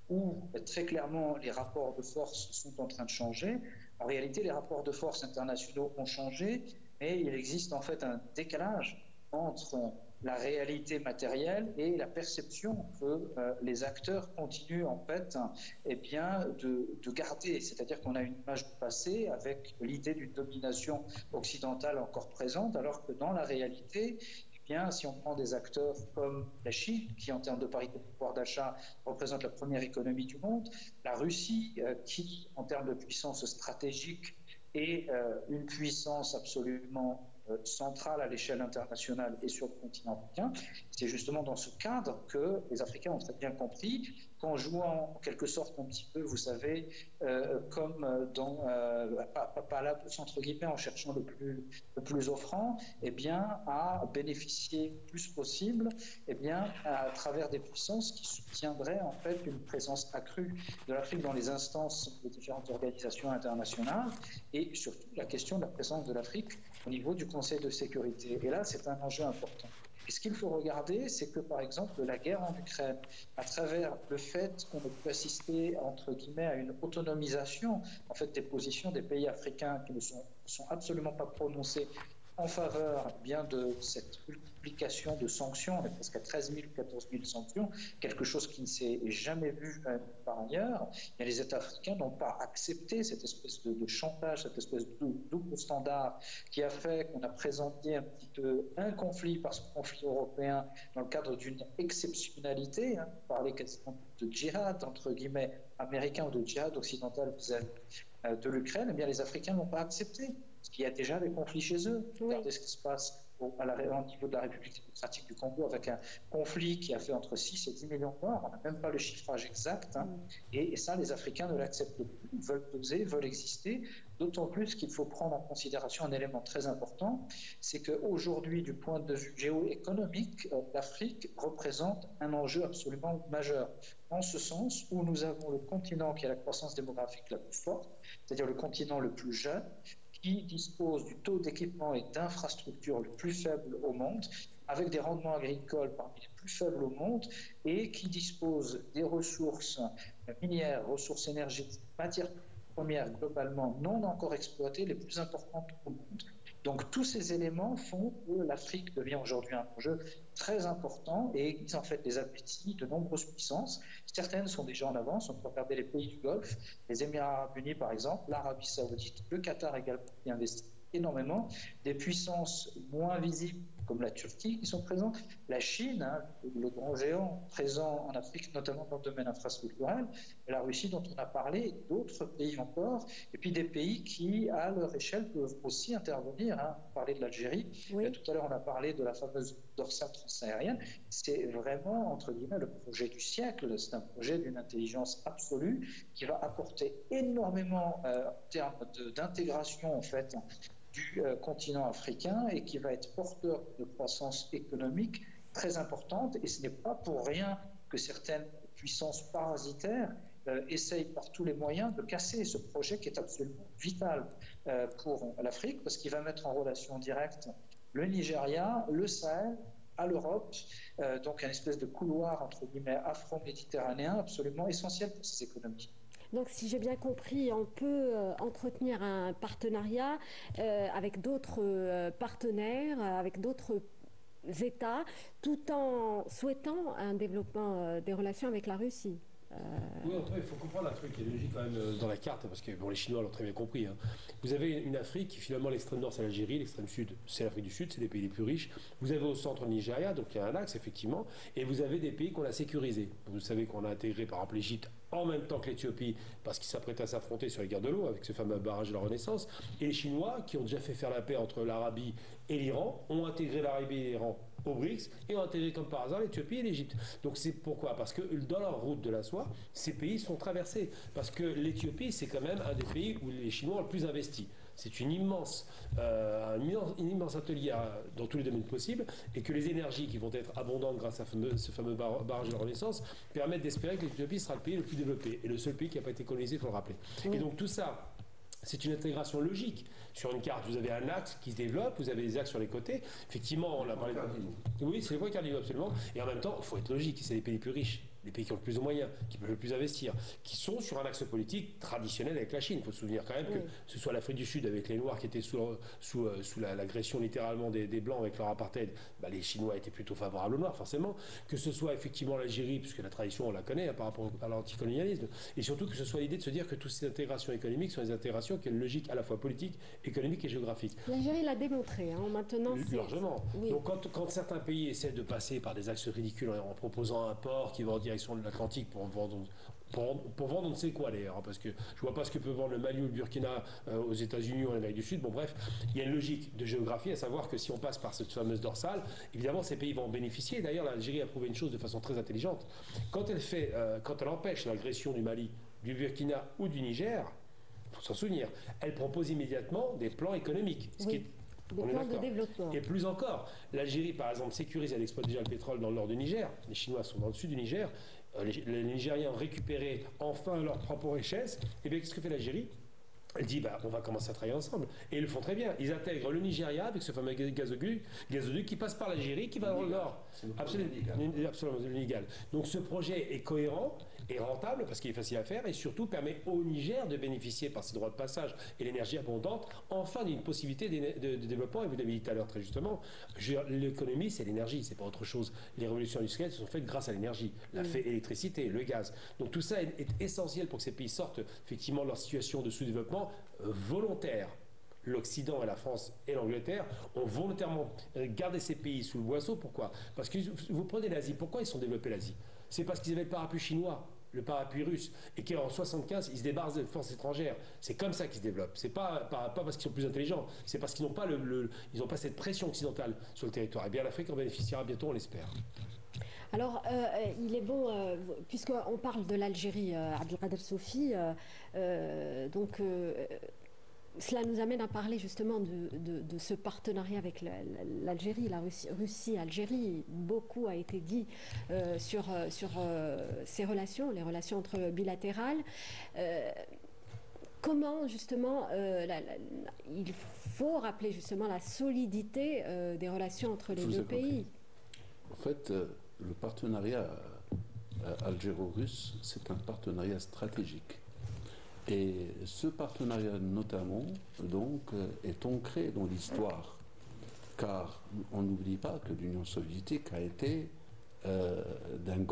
où très clairement les rapports de force sont en train de changer. En réalité, les rapports de force internationaux ont changé, mais il existe en fait un décalage entre la réalité matérielle et la perception que les acteurs continuent en fait de garder. C'est-à-dire qu'on a une image du passé avec l'idée d'une domination occidentale encore présente, alors que dans la réalité, si on prend des acteurs comme la Chine, qui en termes de parité de pouvoir d'achat représente la première économie du monde, la Russie, qui en termes de puissance stratégique est une puissance absolument centrale à l'échelle internationale et sur le continent africain. C'est justement dans ce cadre que les Africains ont très bien compris qu'en jouant en quelque sorte un petit peu, vous savez, comme dans pas la bourse entre guillemets, en cherchant le plus offrant, à bénéficier le plus possible, à travers des puissances qui soutiendraient en fait une présence accrue de l'Afrique dans les instances des différentes organisations internationales, et surtout la question de la présence de l'Afrique au niveau du Conseil de sécurité. Et là, c'est un enjeu important. Et ce qu'il faut regarder, c'est que, par exemple, la guerre en Ukraine, à travers le fait qu'on a pu assister, entre guillemets, à une autonomisation, en fait, des positions des pays africains qui ne sont absolument pas prononcées en faveur bien de cette multiplication de sanctions, on est presque à 13 000, 14 000 sanctions, quelque chose qui ne s'est jamais vu par ailleurs. Et les États africains n'ont pas accepté cette espèce de chantage, cette espèce de double standard qui a fait qu'on a présenté un petit peu un conflit par ce conflit européen dans le cadre d'une exceptionnalité, on parlait quasiment de djihad, entre guillemets, américain ou de djihad occidental vis-à-vis de l'Ukraine. Eh bien, les Africains n'ont pas accepté, parce qu'il y a déjà des conflits chez eux. Regardez ce qui se passe au niveau de la République démocratique du Congo, avec un conflit qui a fait entre 6 et 10 millions de morts. On n'a même pas le chiffrage exact. Et ça, les Africains ne l'acceptent plus, veulent peser, veulent exister. D'autant plus qu'il faut prendre en considération un élément très important, c'est qu'aujourd'hui, du point de vue géoéconomique, l'Afrique représente un enjeu absolument majeur. En ce sens où nous avons le continent qui a la croissance démographique la plus forte, c'est-à-dire le continent le plus jeune, qui dispose du taux d'équipement et d'infrastructures le plus faible au monde, avec des rendements agricoles parmi les plus faibles au monde, et qui dispose des ressources minières, ressources énergétiques, matières premières globalement non encore exploitées, les plus importantes au monde. Donc tous ces éléments font que l'Afrique devient aujourd'hui un enjeu très important et aiguise en fait les appétits de nombreuses puissances. Certaines sont déjà en avance, on peut regarder les pays du Golfe, les Émirats arabes unis par exemple, l'Arabie saoudite, le Qatar également qui investit énormément, des puissances moins visibles comme la Turquie qui sont présentes, la Chine, le grand géant présent en Afrique, notamment dans le domaine infrastructurel, la Russie dont on a parlé, d'autres pays encore, et puis des pays qui, à leur échelle, peuvent aussi intervenir. On parlait de l'Algérie, tout à l'heure on a parlé de la fameuse dorsale transaérienne. C'est vraiment, entre guillemets, le projet du siècle. C'est un projet d'une intelligence absolue qui va apporter énormément en termes d'intégration, en fait, du continent africain et qui va être porteur de croissance économique très importante. Et ce n'est pas pour rien que certaines puissances parasitaires essayent par tous les moyens de casser ce projet qui est absolument vital pour l'Afrique, parce qu'il va mettre en relation directe le Nigeria, le Sahel, à l'Europe, donc un espèce de couloir entre guillemets afro-méditerranéen absolument essentiel pour ces économies. Donc, si j'ai bien compris, on peut entretenir un partenariat avec d'autres partenaires, avec d'autres États, tout en souhaitant un développement des relations avec la Russie. Oui, il faut comprendre un truc qui est logique quand même dans la carte, parce que bon, les Chinois l'ont très bien compris. Vous avez une Afrique qui finalement, l'extrême nord c'est l'Algérie, l'extrême sud c'est l'Afrique du Sud, c'est les pays les plus riches. Vous avez au centre le Nigeria, donc il y a un axe effectivement, et vous avez des pays qu'on a sécurisés. Vous savez qu'on a intégré par exemple l'Égypte en même temps que l'Éthiopie, parce qu'ils s'apprêtaient à s'affronter sur les guerres de l'eau avec ce fameux barrage de la Renaissance. Et les Chinois, qui ont déjà fait faire la paix entre l'Arabie et l'Iran, ont intégré l'Arabie et l'Iran au BRICS et ont intégré comme par hasard l'Éthiopie et l'Égypte. Donc c'est pourquoi? Parce que dans leur route de la soie, ces pays sont traversés. Parce que l'Éthiopie, c'est quand même un des pays où les Chinois ont le plus investi. C'est un immense atelier dans tous les domaines possibles, et que les énergies qui vont être abondantes grâce à ce fameux barrage de la Renaissance permettent d'espérer que l'Éthiopie sera le pays le plus développé et le seul pays qui n'a pas été colonisé, il faut le rappeler. Et donc tout ça, c'est une intégration logique. Sur une carte, vous avez un axe qui se développe, vous avez des axes sur les côtés. Effectivement, on a parlé de... Oui, c'est les points cardinaux, absolument. Et en même temps, il faut être logique, c'est les pays les plus riches, les pays qui ont le plus de moyens, qui peuvent le plus investir, qui sont sur un axe politique traditionnel avec la Chine. Il faut se souvenir quand même que ce soit l'Afrique du Sud avec les Noirs qui étaient sous l'agression littéralement des Blancs avec leur apartheid, les Chinois étaient plutôt favorables aux Noirs, forcément. Que ce soit effectivement l'Algérie, puisque la tradition, on la connaît par rapport à l'anticolonialisme, et surtout que ce soit l'idée de se dire que toutes ces intégrations économiques sont des intégrations qui ont une logique à la fois politique, économique et géographique. L'Algérie l'a démontré, maintenant c'est... Largement. Oui. Donc quand certains pays essaient de passer par des axes ridicules en proposant un port qui va en direction de l'Atlantique pour vendre on ne sait quoi d'ailleurs, parce que je vois pas ce que peut vendre le Mali ou le Burkina aux États-Unis ou en Amérique du Sud. Bon bref, il y a une logique de géographie, à savoir que si on passe par cette fameuse dorsale, évidemment ces pays vont en bénéficier. D'ailleurs, l'Algérie a prouvé une chose de façon très intelligente. Quand elle empêche l'agression du Mali, du Burkina ou du Niger, il faut s'en souvenir, elle propose immédiatement des plans économiques. Ce qui est des plans de développement. Et plus encore, l'Algérie, par exemple, sécurise, elle exploite déjà le pétrole dans le nord du Niger. Les Chinois sont dans le sud du Niger. Les Nigériens ont récupéré enfin leur propre richesse. Et bien, qu'est-ce que fait l'Algérie? Elle dit, on va commencer à travailler ensemble. Et ils le font très bien. Ils intègrent le Nigeria avec ce fameux gazoduc qui passe par l'Algérie, qui va dans le nord. Absolument légal. Donc ce projet est cohérent est rentable parce qu'il est facile à faire et surtout permet au Niger de bénéficier par ses droits de passage et l'énergie abondante, enfin d'une possibilité de développement. Et vous l'avez dit tout à l'heure très justement, l'économie c'est l'énergie, c'est pas autre chose. Les révolutions industrielles se sont faites grâce à l'énergie, l'électricité, le gaz. Donc tout ça est essentiel pour que ces pays sortent effectivement de leur situation de sous-développement volontaire. L'Occident et la France et l'Angleterre ont volontairement gardé ces pays sous le boisseau. Pourquoi? Parce que vous prenez l'Asie. Pourquoi ils sont développés l'Asie? C'est parce qu'ils avaient le parapluie chinois, le parapluie russe, et qu'en 1975, ils se débarrassent des forces étrangères. C'est comme ça qu'ils se développent. C'est pas parce qu'ils sont plus intelligents, c'est parce qu'ils n'ont pas, ils n'ont pas cette pression occidentale sur le territoire. Et bien l'Afrique en bénéficiera bientôt, on l'espère. Alors, il est bon, puisqu'on parle de l'Algérie, Abdelkader Sofi, cela nous amène à parler justement de ce partenariat avec l'Algérie, la Russie-Algérie. Beaucoup a été dit sur ces relations, les relations entre bilatérales. Comment justement, il faut rappeler justement la solidité des relations entre les deux pays. En fait, le partenariat algéro-russe, c'est un partenariat stratégique. Et ce partenariat notamment donc, est ancré dans l'histoire, car on n'oublie pas que l'Union soviétique a été d'une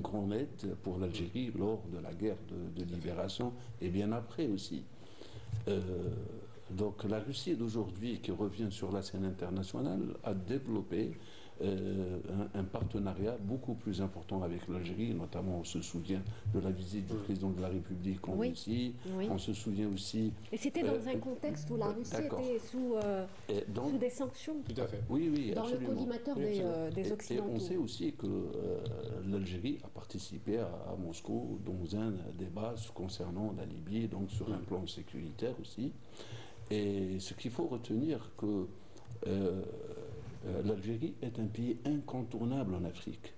grande aide pour l'Algérie lors de la guerre de libération et bien après aussi. Donc la Russie d'aujourd'hui, qui revient sur la scène internationale, a développé un partenariat beaucoup plus important avec l'Algérie. Notamment, on se souvient de la visite du président de la République en Russie. Oui. On se souvient aussi... Et c'était dans un contexte où la Russie était sous des sanctions. Tout à fait. Oui, dans absolument. Le collimateur des Occidentaux. Et on sait aussi que l'Algérie a participé à Moscou dans un débat concernant la Libye, donc sur un plan sécuritaire aussi. Et ce qu'il faut retenir, que l'Algérie est un pays incontournable en Afrique.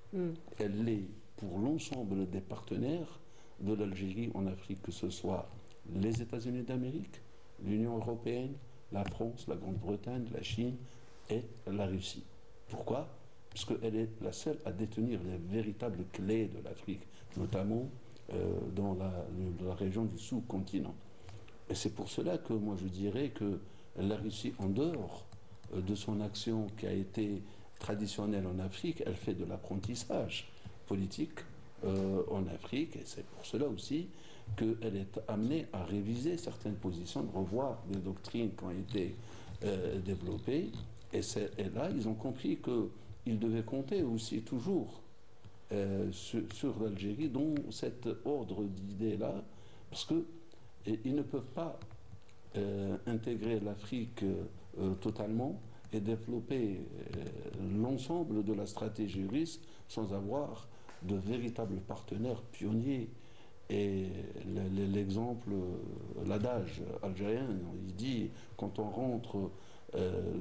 Elle l'est pour l'ensemble des partenaires de l'Algérie en Afrique, que ce soit les États-Unis d'Amérique, l'Union européenne, la France, la Grande-Bretagne, la Chine et la Russie. Pourquoi? Parce qu'elle est la seule à détenir les véritables clés de l'Afrique, notamment dans la région du sous-continent. Et c'est pour cela que moi je dirais que la Russie, en dehors de son action qui a été traditionnelle en Afrique, elle fait de l'apprentissage politique en Afrique, et c'est pour cela aussi qu'elle est amenée à réviser certaines positions, de revoir des doctrines qui ont été développées, et là ils ont compris qu'ils devaient compter aussi toujours sur l'Algérie dans cet ordre d'idées-là, parce qu'ils ne peuvent pas intégrer l'Afrique totalement et développer l'ensemble de la stratégie russe sans avoir de véritables partenaires pionniers. Et l'exemple, l'adage algérien, il dit, quand on rentre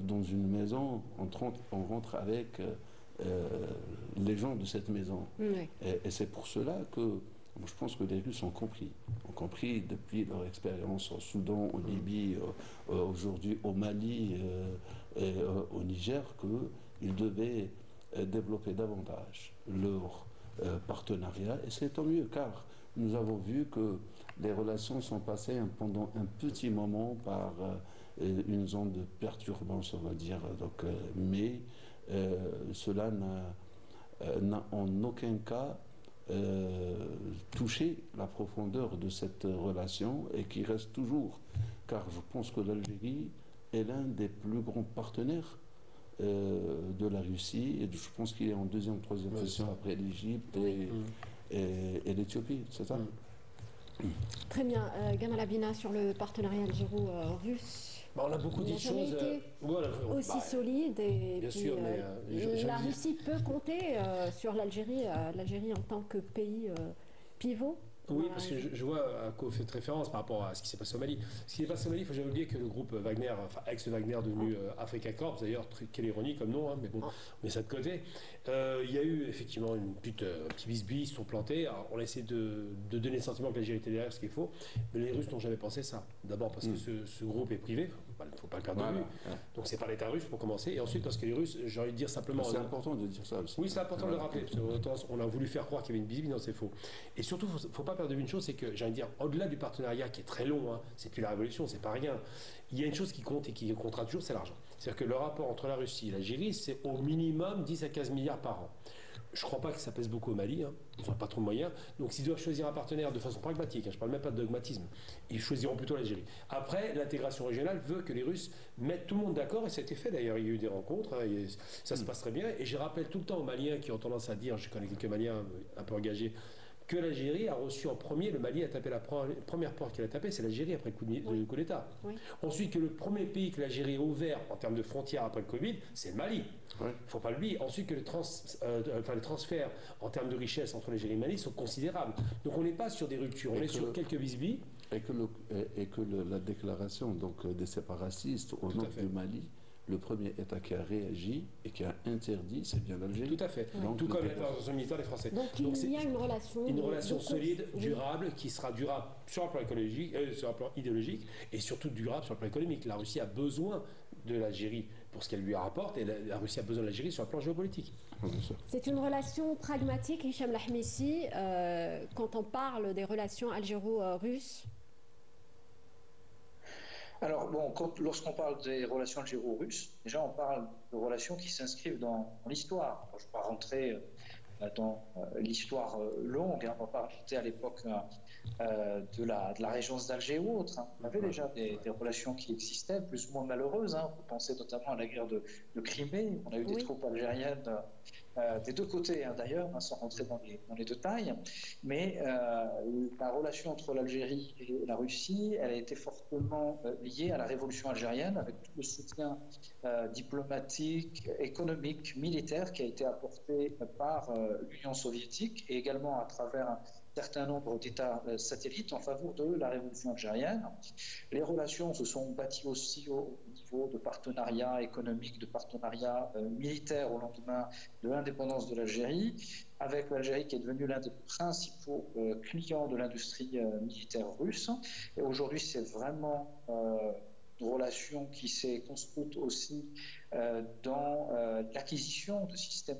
dans une maison, on rentre avec les gens de cette maison. Oui. Et c'est pour cela que je pense que les Russes ont compris depuis leur expérience au Soudan, au Libye, aujourd'hui au Mali et au Niger, qu'ils devaient développer davantage leur partenariat. Et c'est tant mieux, car nous avons vu que les relations sont passées pendant un petit moment par une zone de perturbance, on va dire. Donc, mais cela n'a en aucun cas toucher la profondeur de cette relation, et qui reste toujours, car je pense que l'Algérie est l'un des plus grands partenaires de la Russie, et je pense qu'il est en deuxième, troisième position après l'Égypte et l'Éthiopie, c'est ça? Très bien. Gamal Abina, sur le partenariat algéro-russe. On a beaucoup de choses aussi solides, et bien puis, sûr, mais la Russie peut compter sur l'Algérie en tant que pays pivot. Oui, parce que je vois à quoi vous faites référence par rapport à ce qui s'est passé au Mali. Ce qui s'est passé au Mali, il faut jamais oublier que le groupe Wagner, enfin ex-Wagner devenu Africa Corps, d'ailleurs, quelle ironie comme nom, hein, mais bon, on met ça de côté. Il y a eu effectivement un petit bisbis, ils se sont plantés. Alors, on a essayé de donner le sentiment que l'Algérie était derrière, ce qui est faux. Mais les Russes n'ont jamais pensé ça. D'abord parce que ce groupe est privé, faut pas le perdre de vue. Voilà. Donc c'est pas l'État russe pour commencer. Et ensuite, parce que les Russes, j'ai envie de dire simplement... C'est important de dire ça aussi. Oui, c'est important de le rappeler, parce qu'on a voulu faire croire qu'il y avait une bisbille, non, c'est faux. Et surtout, faut pas perdre de vue une chose, c'est que, j'ai envie de dire, au-delà du partenariat qui est très long, hein, c'est plus la révolution, c'est pas rien, il y a une chose qui compte et qui comptera toujours, c'est l'argent. C'est-à-dire que le rapport entre la Russie et l'Algérie, c'est au minimum 10 à 15 milliards par an. Je ne crois pas que ça pèse beaucoup au Mali, hein. Ils n'ont pas trop de moyens. Donc s'ils doivent choisir un partenaire de façon pragmatique, hein, je ne parle même pas de dogmatisme, ils choisiront plutôt l'Algérie. Après, l'intégration régionale veut que les Russes mettent tout le monde d'accord, et ça a été fait d'ailleurs, il y a eu des rencontres, hein, et ça se passe très bien. Et je rappelle tout le temps aux Maliens qui ont tendance à dire, je connais quelques Maliens un peu engagés, que l'Algérie a reçu en premier, le Mali a tapé la première porte qu'elle a tapée, c'est l'Algérie après le coup d'État. Oui. Ensuite, que le premier pays que l'Algérie a ouvert en termes de frontières après le Covid, c'est le Mali. Il ne faut pas l'oublier. Ensuite, que les transferts en termes de richesse entre l'Algérie et le Mali sont considérables. Donc on n'est pas sur des ruptures, on est sur quelques bisbilles. Et que la déclaration donc, des séparatistes au nord du Mali, le premier État qui a réagi et qui a interdit, c'est bien l'Algérie. Tout à fait. Donc, tout comme l'intervention militaire des Français. Donc il y a une relation solide, durable, qui sera durable sur le plan écologique, sur le plan idéologique, et surtout durable sur le plan économique. La Russie a besoin de l'Algérie pour ce qu'elle lui rapporte, et la Russie a besoin de l'Algérie sur le plan géopolitique. C'est une relation pragmatique, Hicham Lahmisi, quand on parle des relations algéro-russes. Alors, bon, lorsqu'on parle des relations algéro-russes, déjà on parle de relations qui s'inscrivent dans l'histoire. Je ne vais pas rentrer dans l'histoire longue, hein, on ne va pas rajouter à l'époque de la régence d'Alger ou autre. Hein. On avait déjà des relations qui existaient, plus ou moins malheureuses. Hein. Vous pensez notamment à la guerre de Crimée, on a eu des troupes algériennes des deux côtés, hein, d'ailleurs, hein, sans rentrer dans les détails. Mais la relation entre l'Algérie et la Russie, elle a été fortement liée à la révolution algérienne, avec tout le soutien diplomatique, économique, militaire qui a été apporté par l'Union soviétique et également à travers un certain nombre d'États satellites en faveur de la révolution algérienne. Les relations se sont bâties aussi au niveau de partenariat économique, de partenariat militaire au lendemain de l'indépendance de l'Algérie, avec l'Algérie qui est devenue l'un des principaux clients de l'industrie militaire russe. Et aujourd'hui, c'est vraiment une relation qui s'est construite aussi dans l'acquisition de systèmes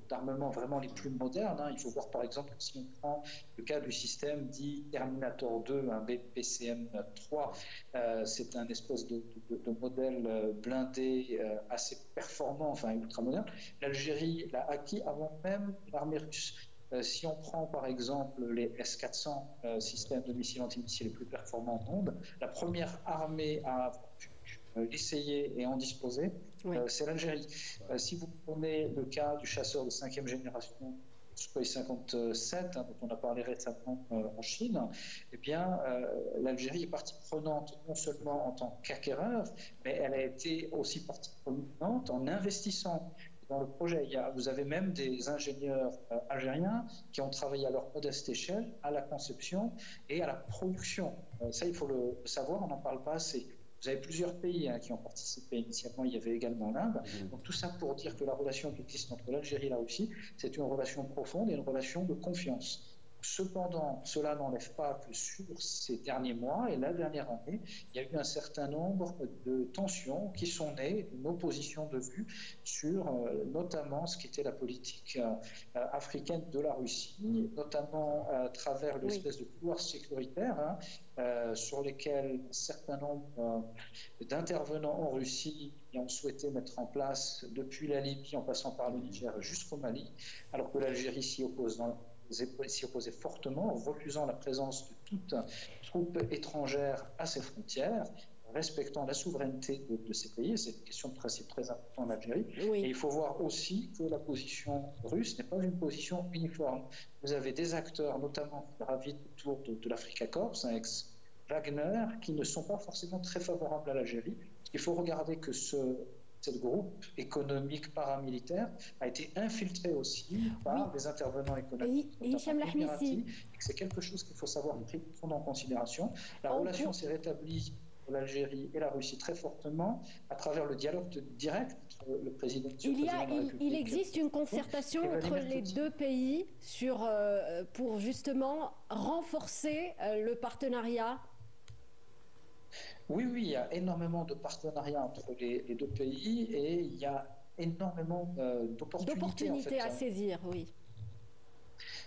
d'armement vraiment les plus modernes. Hein. Il faut voir par exemple, si on prend le cas du système dit Terminator 2, un BPCM-3, c'est un espèce de modèle blindé assez performant, enfin ultra moderne. L'Algérie l'a acquis avant même l'armée russe. Si on prend par exemple les S-400, systèmes de missiles antimissiles les plus performants au monde, la première armée à l'essayer et en disposer, c'est l'Algérie. Si vous prenez le cas du chasseur de 5e génération, Sukhoi 57, hein, dont on a parlé récemment en Chine, eh bien, l'Algérie est partie prenante non seulement en tant qu'acquéreur, mais elle a été aussi partie prenante en investissant dans le projet. Vous avez même des ingénieurs algériens qui ont travaillé à leur modeste échelle à la conception et à la production. Ça, il faut le savoir, on n'en parle pas assez. Vous avez plusieurs pays qui ont participé initialement, il y avait également l'Inde. Donc tout ça pour dire que la relation qui existe entre l'Algérie et la Russie, c'est une relation profonde et une relation de confiance. Cependant, cela n'enlève pas que sur ces derniers mois et la dernière année, il y a eu un certain nombre de tensions qui sont nées d'une opposition de vue sur notamment ce qui était la politique africaine de la Russie, notamment à travers l'espèce de couloir sécuritaire sur lesquels un certain nombre d'intervenants en Russie ont souhaité mettre en place depuis la Libye en passant par le Niger jusqu'au Mali, alors que l'Algérie s'y opposait fortement, en refusant la présence de toute troupe étrangère à ses frontières, respectant la souveraineté de ces pays. C'est une question de principe très importante en Algérie. Oui. Et il faut voir aussi que la position russe n'est pas une position uniforme. Vous avez des acteurs, notamment qui gravitent autour de l'Africa Corps, un ex-Wagner, qui ne sont pas forcément très favorables à l'Algérie. Il faut regarder que ce groupe économique paramilitaire a été infiltré aussi par des intervenants économiques, notamment émiratis, et que c'est quelque chose qu'il faut savoir prendre en considération. La relation s'est rétablie entre l'Algérie et la Russie très fortement à travers le dialogue direct entre le président et le président de la République. Il existe une concertation entre les deux pays pour justement renforcer le partenariat. Oui, oui, il y a énormément de partenariats entre les deux pays et il y a énormément d'opportunités en D'opportunités fait. à saisir, oui.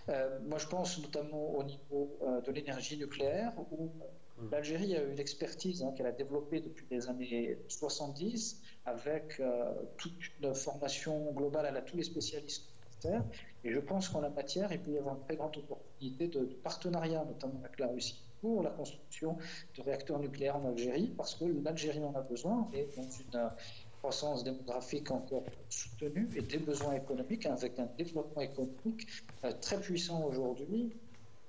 Moi, je pense notamment au niveau de l'énergie nucléaire, où l'Algérie a une expertise qu'elle a développée depuis les années 70, avec toute une formation globale. Elle a tous les spécialistes nécessaires. Et je pense qu'en la matière, il peut y avoir une très grande opportunité de partenariat, notamment avec la Russie, pour la construction de réacteurs nucléaires en Algérie, parce que l'Algérie en a besoin, et dans une croissance démographique encore soutenue et des besoins économiques, avec un développement économique très puissant aujourd'hui.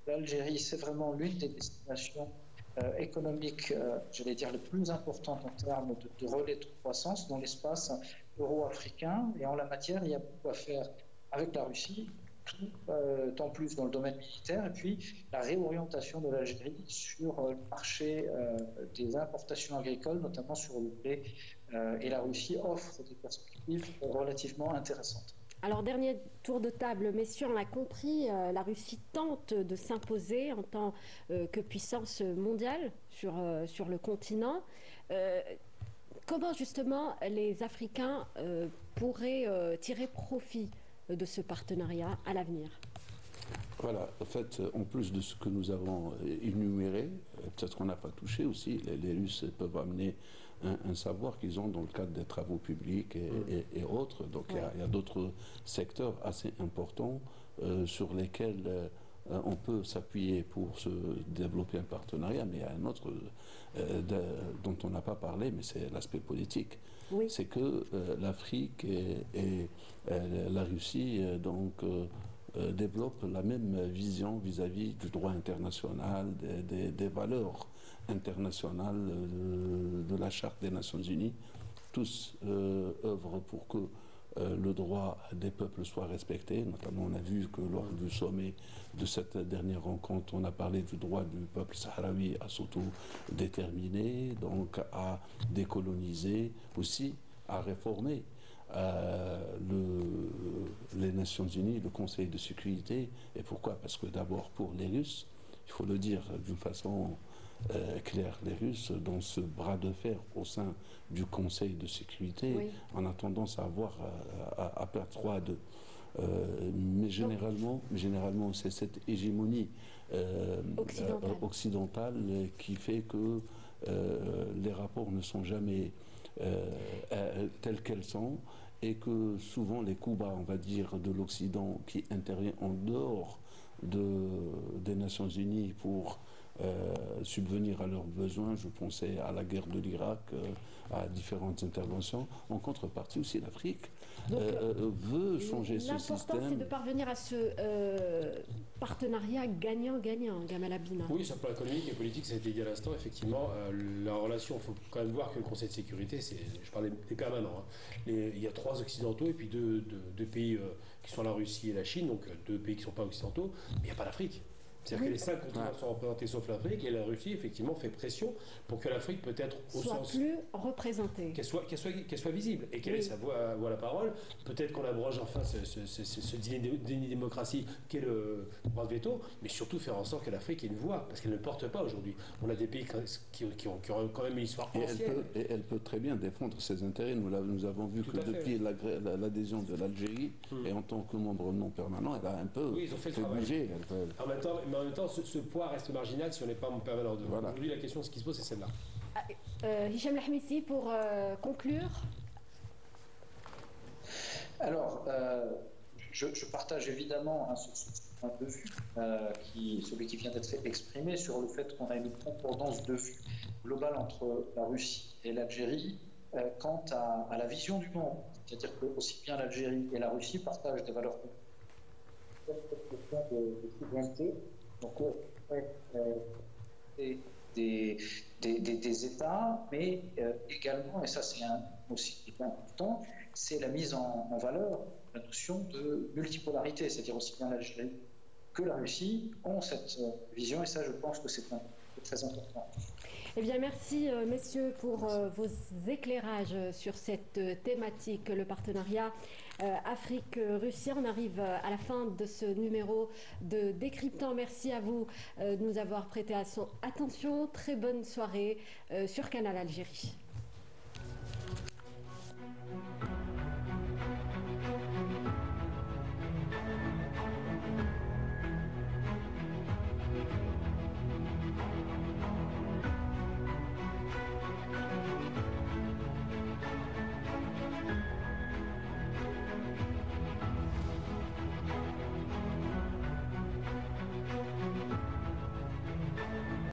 L'Algérie, c'est vraiment l'une des destinations économiques, j'allais dire, les plus importantes en termes de relais de croissance dans l'espace euro-africain. Et en la matière, il y a beaucoup à faire avec la Russie, tout en plus dans le domaine militaire, et puis la réorientation de l'Algérie sur le marché des importations agricoles, notamment sur le blé, et la Russie offre des perspectives relativement intéressantes. Alors, dernier tour de table, messieurs, on l'a compris, la Russie tente de s'imposer en tant que puissance mondiale sur le continent. Comment justement les Africains pourraient tirer profit de ce partenariat à l'avenir? Voilà, en fait, en plus de ce que nous avons énuméré, peut-être qu'on n'a pas touché aussi, les Russes peuvent amener un savoir qu'ils ont dans le cadre des travaux publics et autres. Donc il y a d'autres secteurs assez importants sur lesquels on peut s'appuyer pour se développer un partenariat, mais il y a un autre dont on n'a pas parlé, mais c'est l'aspect politique. Oui. C'est que l'Afrique et la Russie développent la même vision vis-à-vis du droit international, des valeurs internationales de la Charte des Nations Unies. Tous œuvrent pour que le droit des peuples soit respecté. Notamment, on a vu que lors du sommet de cette dernière rencontre, on a parlé du droit du peuple sahraoui à s'autodéterminer, donc à décoloniser, aussi à réformer les Nations Unies, le Conseil de sécurité. Et pourquoi? Parce que d'abord, pour les Russes, il faut le dire d'une façon claire, les Russes, dans ce bras de fer au sein du Conseil de sécurité, on a tendance à avoir à perdre 3-2. Mais généralement, c'est cette hégémonie occidentale qui fait que les rapports ne sont jamais tels qu'elles sont, et que souvent les coups bas, on va dire, de l'Occident qui intervient en dehors des Nations Unies pour subvenir à leurs besoins. Je pensais à la guerre de l'Irak, à différentes interventions. En contrepartie aussi, l'Afrique veut changer ce système. L'important, c'est de parvenir à ce partenariat gagnant-gagnant, Gamal Abina. Oui, sur le plan économique et politique, ça a été dit à l'instant. Effectivement, la relation, il faut quand même voir que le Conseil de sécurité, je parlais des permanents. Il y a 3 occidentaux et puis deux pays qui sont la Russie et la Chine, donc 2 pays qui ne sont pas occidentaux, mais il n'y a pas d'Afrique. C'est-à-dire que les 5 continents sont représentés sauf l'Afrique, et la Russie, effectivement, fait pression pour que l'Afrique, peut-être au sens plus représentée, qu'elle soit visible et qu'elle ait sa voix à la parole. Peut-être qu'on abroge enfin ce déni démocratie qu'est le droit de veto, mais surtout faire en sorte que l'Afrique ait une voix, parce qu'elle ne porte pas aujourd'hui. On a des pays qui ont quand même une histoire ancienne. Et elle peut très bien défendre ses intérêts. Nous avons vu que depuis l'adhésion de l'Algérie, et en tant que membre non permanent, elle a un peu fait bouger. Mais en même temps, ce poids reste marginal si on n'est pas permanent. Voilà. Aujourd'hui, la question qui se pose, c'est celle-là. Hicham Lahmisi, pour conclure. Alors, je partage évidemment ce point de vue, celui qui vient d'être exprimé sur le fait qu'on a une concordance de vue globale entre la Russie et l'Algérie quant à la vision du monde. C'est-à-dire que aussi bien l'Algérie et la Russie partagent des valeurs de souveraineté. Donc, des États, mais également, et ça c'est aussi important, c'est la mise en valeur de la notion de multipolarité, c'est-à-dire aussi bien l'Algérie que la Russie ont cette vision, et ça je pense que c'est très important. Eh bien, merci messieurs pour vos éclairages sur cette thématique, le partenariat Afrique-Russie. On arrive à la fin de ce numéro de Décryptant. Merci à vous de nous avoir prêté attention. Très bonne soirée sur Canal Algérie.